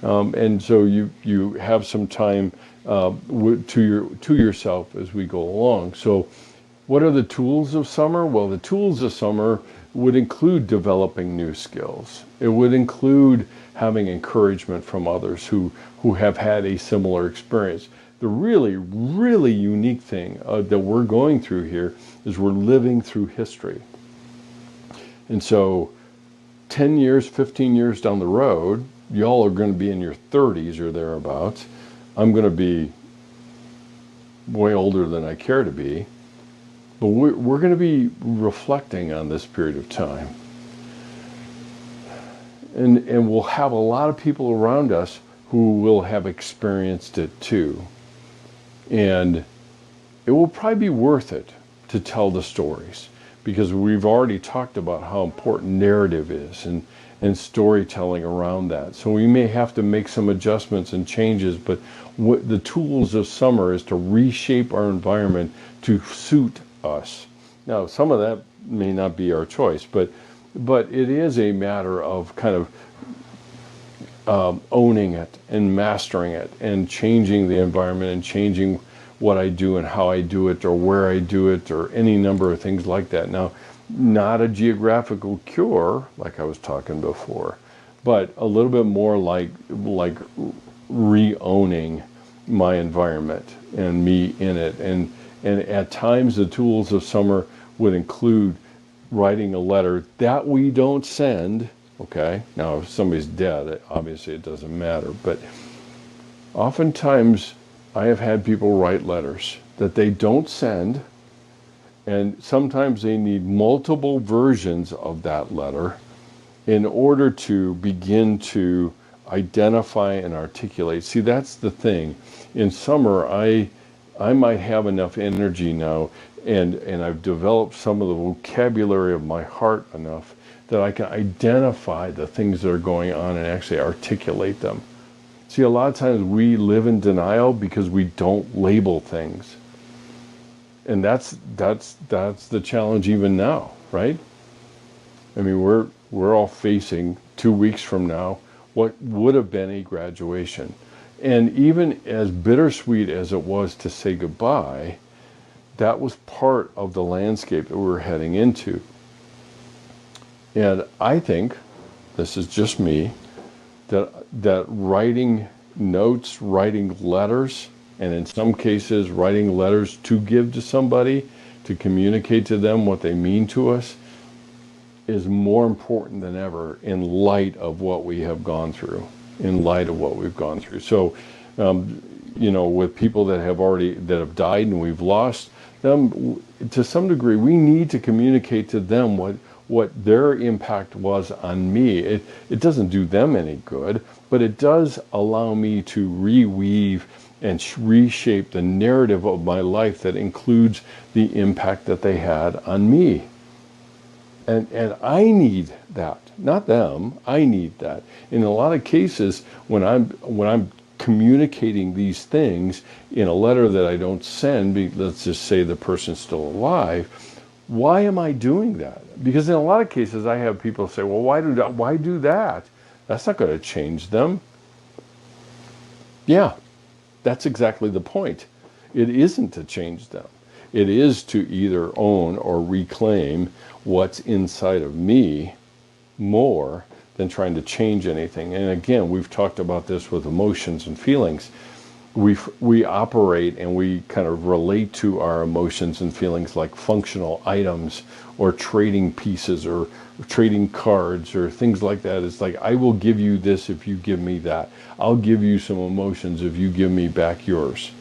Speaker 1: And so you have some time to yourself as we go along. So what are the tools of summer? Well, the tools of summer would include developing new skills. It would include having encouragement from others who have had a similar experience. The really, really unique thing that we're going through here is we're living through history. And so 10 years, 15 years down the road, y'all are going to be in your 30s or thereabouts. I'm going to be way older than I care to be. But we're going to be reflecting on this period of time. And we'll have a lot of people around us who will have experienced it too. And it will probably be worth it to tell the stories, because we've already talked about how important narrative is and storytelling around that. So we may have to make some adjustments and changes, but what the tools of summer is to reshape our environment to suit us. Now, some of that may not be our choice, but it is a matter of kind of owning it and mastering it and changing the environment and changing what I do and how I do it, or where I do it, or any number of things like that. Now, not a geographical cure like I was talking before, but a little bit more like re-owning my environment and me in it. And at times the tools of summer would include writing a letter that we don't send. Okay, now if somebody's dead, obviously it doesn't matter, but oftentimes I have had people write letters that they don't send, and sometimes they need multiple versions of that letter in order to begin to identify and articulate. See, that's the thing. In summer, I might have enough energy now, and I've developed some of the vocabulary of my heart enough that I can identify the things that are going on and actually articulate them. See, a lot of times we live in denial because we don't label things. And that's the challenge even now, right? I mean, we're all facing 2 weeks from now what would have been a graduation. And even as bittersweet as it was to say goodbye, that was part of the landscape that we were heading into. And I think, this is just me, that writing notes, writing letters, and in some cases writing letters to give to somebody, to communicate to them what they mean to us, is more important than ever in light of what we have gone through, in light of what we've gone through. So, with people that have died and we've lost them, to some degree, we need to communicate to them what their impact was on me. It doesn't do them any good, but it does allow me to reweave and reshape the narrative of my life that includes the impact that they had on me. And I need that, not them. I need that. In a lot of cases, when I'm communicating these things in a letter that I don't send, let's just say the person's still alive, why am I doing that? Because in a lot of cases, I have people say, well, why do that? That's not going to change them. Yeah, that's exactly the point. It isn't to change them. It is to either own or reclaim what's inside of me more than trying to change anything. And again, we've talked about this with emotions and feelings. We operate and we kind of relate to our emotions and feelings like functional items or trading pieces or trading cards or things like that. It's like, I will give you this if you give me that. I'll give you some emotions if you give me back yours.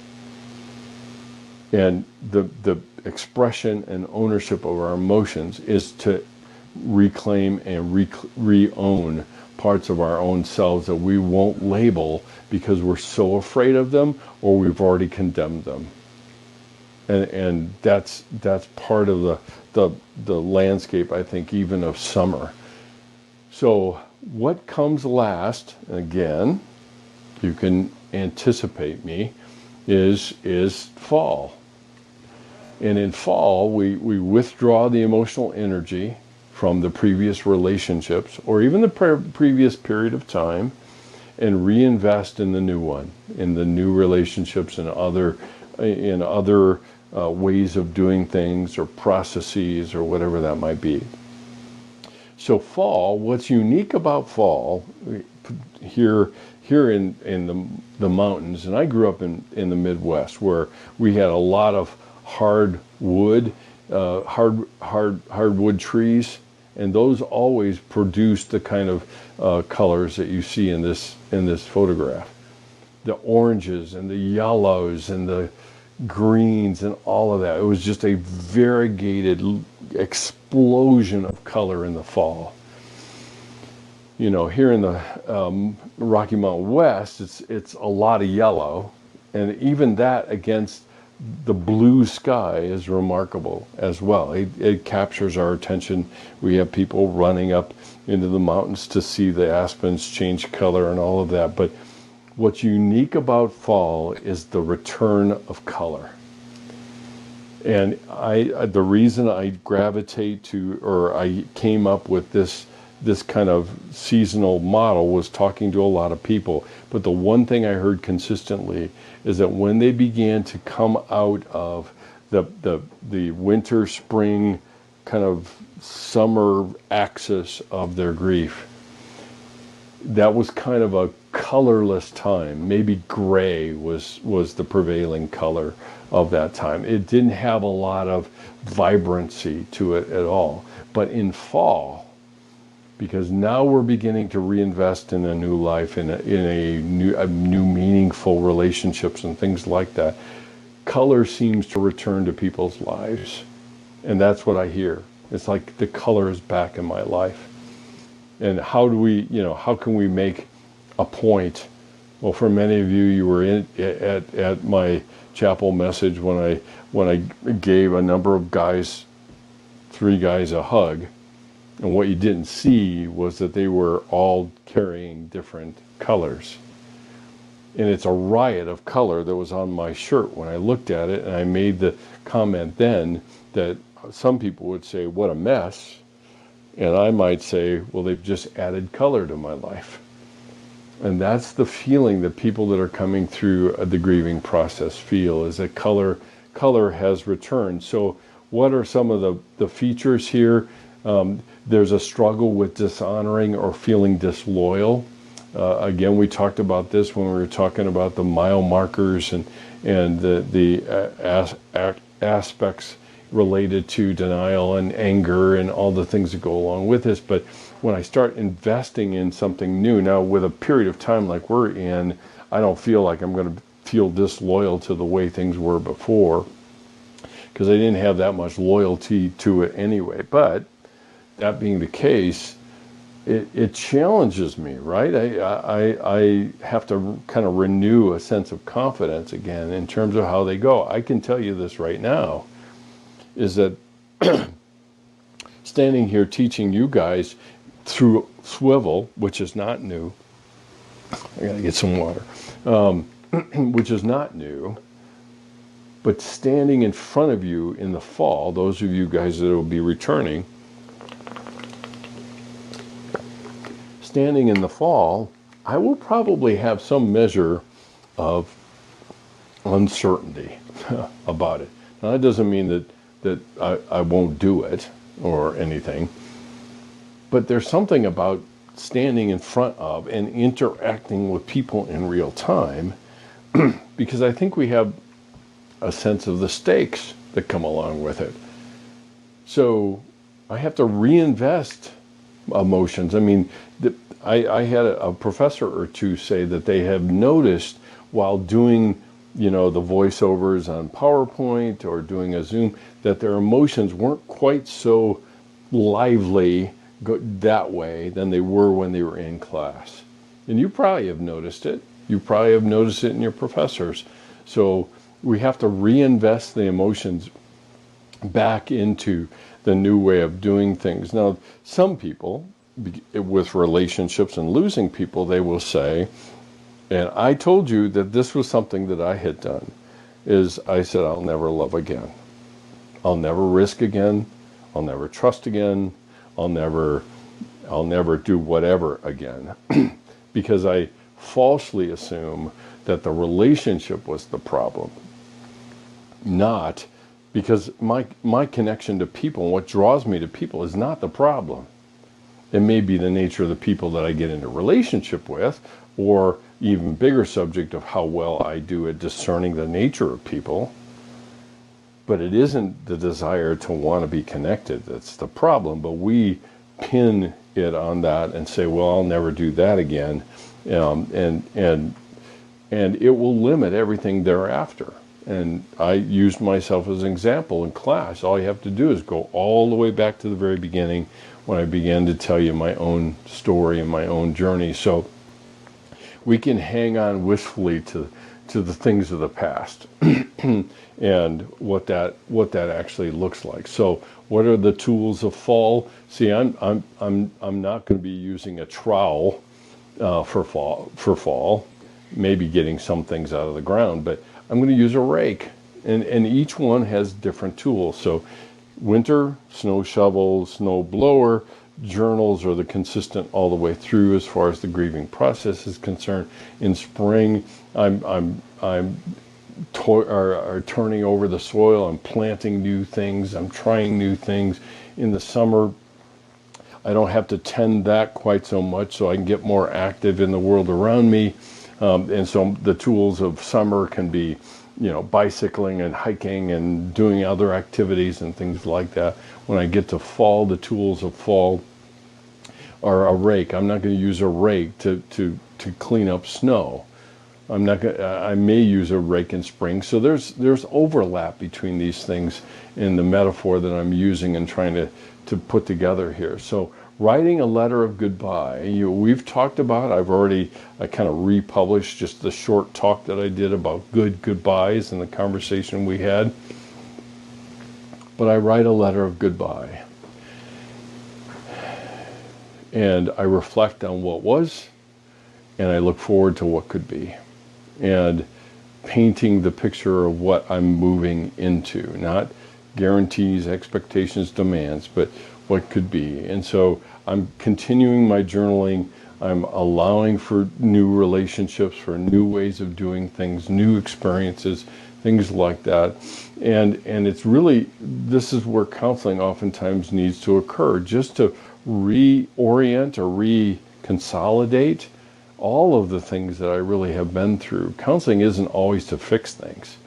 Speaker 1: And the expression and ownership of our emotions is to reclaim and re-own parts of our own selves that we won't label because we're so afraid of them or we've already condemned them. And that's part of the landscape, I think, even of summer. So what comes last, again, you can anticipate me, is fall. And in fall, we withdraw the emotional energy from the previous relationships or even the previous period of time and reinvest in the new one, in the new relationships and other ways of doing things or processes or whatever that might be. So fall, what's unique about fall here in the mountains, and I grew up in the Midwest where we had a lot of hardwood trees, and those always produce the kind of colors that you see in this photograph. The oranges and the yellows and the greens and all of that. It was just a variegated explosion of color in the fall. You know, here in the Rocky Mountain West, it's a lot of yellow, and even that against the blue sky is remarkable as well. It captures our attention. We have people running up into the mountains to see the aspens change color and all of that. But what's unique about fall is the return of color. And the reason I gravitate to, or I came up with this kind of seasonal model was talking to a lot of people. But the one thing I heard consistently is that when they began to come out of the winter, spring, kind of summer axis of their grief, that was kind of a colorless time. Maybe gray was the prevailing color of that time. It didn't have a lot of vibrancy to it at all. But in fall, because now we're beginning to reinvest in a new life, in a new meaningful relationships and things like that, color seems to return to people's lives. And that's what I hear. It's like the color is back in my life. And how can we make a point? Well, for many of you, you were at my chapel message when I gave a number of guys, 3 guys, a hug. And what you didn't see was that they were all carrying different colors. And it's a riot of color that was on my shirt when I looked at it. And I made the comment then that some people would say, what a mess. And I might say, well, they've just added color to my life. And that's the feeling that people that are coming through the grieving process feel, is that color has returned. So what are some of the features here? There's a struggle with dishonoring or feeling disloyal. Again, we talked about this when we were talking about the mile markers and the aspects related to denial and anger and all the things that go along with this. But when I start investing in something new, now with a period of time like we're in, I don't feel like I'm going to feel disloyal to the way things were before, because I didn't have that much loyalty to it anyway. But that being the case, it challenges me, right? I have to kind of renew a sense of confidence again in terms of how they go. I can tell you this right now, is that standing here teaching you guys through swivel, which is not new. I gotta get some water, which is not new. But standing in front of you in the fall, those of you guys that will be returning, standing in the fall, I will probably have some measure of uncertainty about it. Now, that doesn't mean that I won't do it or anything, but there's something about standing in front of and interacting with people in real time, because I think we have a sense of the stakes that come along with it. So I have to reinvest emotions. I mean, I had a professor or two say that they have noticed while doing, the voiceovers on PowerPoint or doing a Zoom, that their emotions weren't quite so lively that way than they were when they were in class. And you probably have noticed it. You probably have noticed it in your professors. So we have to reinvest the emotions back into the new way of doing things. Now, some people, with relationships and losing people, they will say, and I told you that this was something that I had done, is I said, I'll never love again. I'll never risk again. I'll never trust again. I'll never do whatever again. Because I falsely assume that the relationship was the problem. Not because my connection to people and what draws me to people is not the problem. It may be the nature of the people that I get into relationship with, or even bigger subject of how well I do at discerning the nature of people. But it isn't the desire to want to be connected that's the problem, but we pin it on that and say, well, I'll never do that again. And it will limit everything thereafter. And I used myself as an example in class. All you have to do is go all the way back to the very beginning when I began to tell you my own story and my own journey. So we can hang on wistfully to the things of the past and what that actually looks like. So what are the tools of fall? See, I'm not going to be using a trowel for fall, maybe getting some things out of the ground, but I'm going to use a rake, and each one has different tools. So winter, snow shovel, snow blower, journals are the consistent all the way through as far as the grieving process is concerned. In spring, I'm turning over the soil, I'm planting new things, I'm trying new things. In the summer, I don't have to tend that quite so much, so I can get more active in the world around me. And so the tools of summer can be, bicycling and hiking and doing other activities and things like that. When I get to fall, the tools of fall are a rake. I'm not going to use a rake to clean up snow. I may use a rake in spring. So there's overlap between these things in the metaphor that I'm using and trying to put together here. So writing a letter of goodbye, we've talked about, I kind of republished just the short talk that I did about goodbyes and the conversation we had. But I write a letter of goodbye. And I reflect on what was, and I look forward to what could be. And painting the picture of what I'm moving into, not guarantees, expectations, demands, but what could be. And so I'm continuing my journaling. I'm allowing for new relationships, for new ways of doing things, new experiences, things like that. And it's really, this is where counseling oftentimes needs to occur, just to reorient or reconsolidate all of the things that I really have been through. Counseling isn't always to fix things.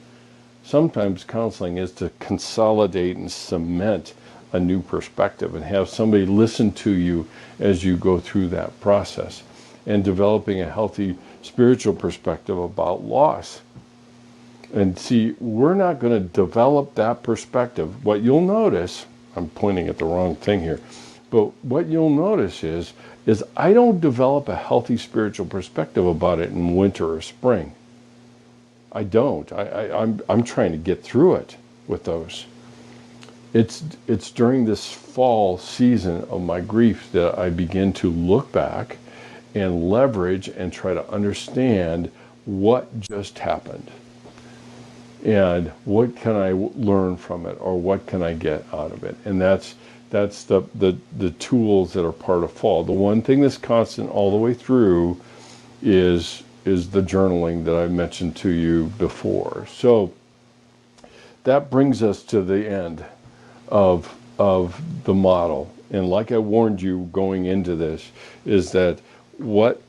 Speaker 1: Sometimes counseling is to consolidate and cement a new perspective and have somebody listen to you as you go through that process, and developing a healthy spiritual perspective about loss. And see, we're not going to develop that perspective. What you'll notice, I'm pointing at the wrong thing here. But what you'll notice is I don't develop a healthy spiritual perspective about it in winter or spring. I don't. I'm trying to get through it with those. It's during this fall season of my grief that I begin to look back and leverage and try to understand what just happened and what can I learn from it, or what can I get out of it. And that's the tools that are part of fall. The one thing that's constant all the way through is the journaling that I mentioned to you before. So that brings us to the end of the model. And like I warned you going into this, is that what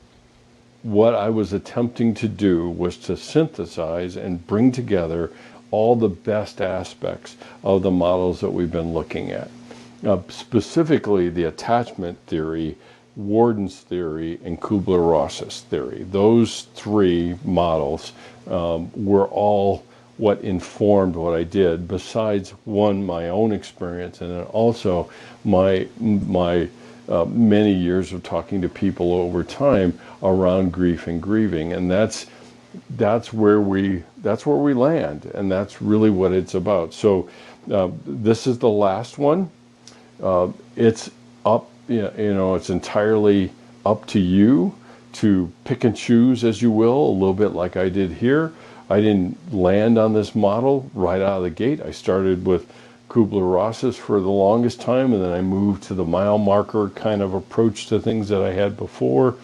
Speaker 1: I was attempting to do was to synthesize and bring together all the best aspects of the models that we've been looking at. Specifically the attachment theory, Warden's theory, and Kubler-Ross's theory. Those three models were all what informed what I did, besides one, my own experience, and then also my many years of talking to people over time around grief and grieving. And that's where we land, and that's really what it's about. So this is the last one. It's up, it's entirely up to you to pick and choose as you will, a little bit like I did here. I didn't land on this model right out of the gate. I started with Kubler-Ross's for the longest time, and then I moved to the mile marker kind of approach to things that I had before.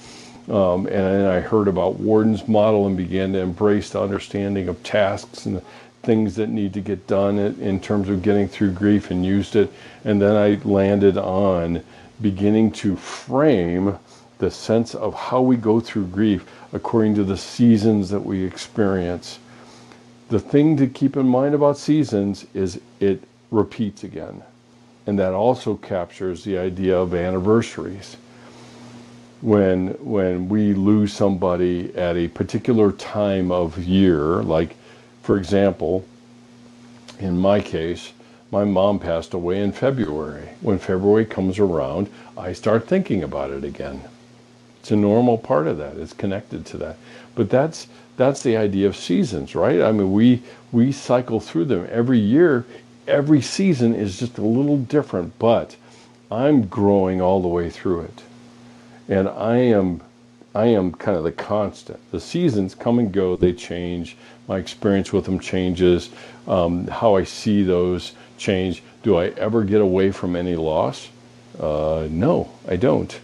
Speaker 1: And then I heard about Warden's model and began to embrace the understanding of tasks and things that need to get done in terms of getting through grief, and used it. And then I landed on beginning to frame the sense of how we go through grief according to the seasons that we experience. The thing to keep in mind about seasons is it repeats again. And that also captures the idea of anniversaries. When we lose somebody at a particular time of year, like, for example, in my case, my mom passed away in February. When February comes around, I start thinking about it again. It's a normal part of that. It's connected to that. But that's the idea of seasons, right? I mean, we cycle through them every year. Every season is just a little different, but I'm growing all the way through it. And I am kind of the constant. The seasons come and go, they change. My experience with them changes. How I see those change. Do I ever get away from any loss? No, I don't.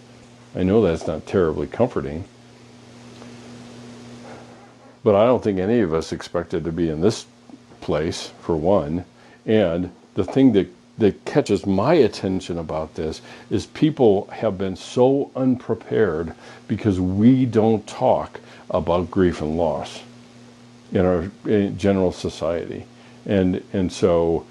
Speaker 1: I know that's not terribly comforting. But I don't think any of us expected to be in this place, for one. And the thing that catches my attention about this is people have been so unprepared because we don't talk about grief and loss in our general society. And so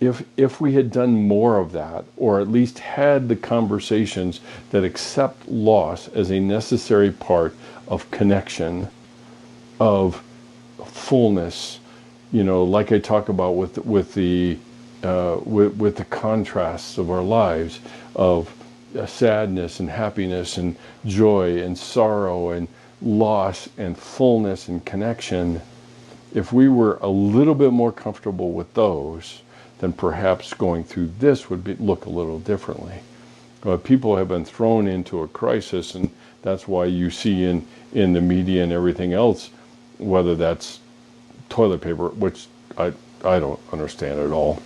Speaker 1: if we had done more of that, or at least had the conversations that accept loss as a necessary part of connection, of fullness, like I talk about with the contrasts of our lives, of sadness and happiness and joy and sorrow and loss and fullness and connection. If we were a little bit more comfortable with those, then perhaps going through this would look a little differently. People have been thrown into a crisis, and that's why you see in the media and everything else, whether that's toilet paper, which I don't understand at all.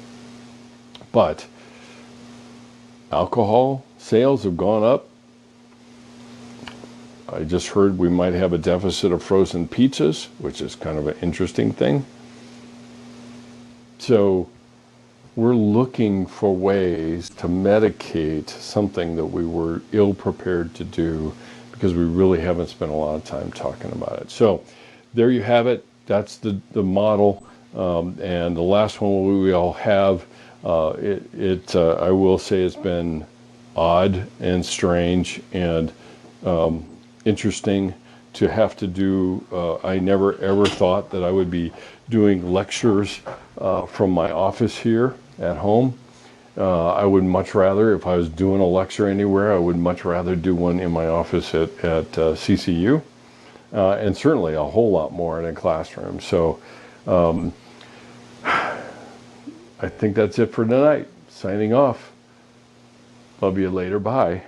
Speaker 1: But alcohol sales have gone up. I just heard we might have a deficit of frozen pizzas, which is kind of an interesting thing. So we're looking for ways to medicate something that we were ill-prepared to do because we really haven't spent a lot of time talking about it. So there you have it. That's the model. And the last one we all have, I will say it's been odd and strange and interesting to have to do. I never ever thought that I would be doing lectures from my office here at home. I would much rather, if I was doing a lecture anywhere, I would much rather do one in my office at CCU, and certainly a whole lot more in a classroom. So I think that's it for tonight. Signing off. Love you later. Bye.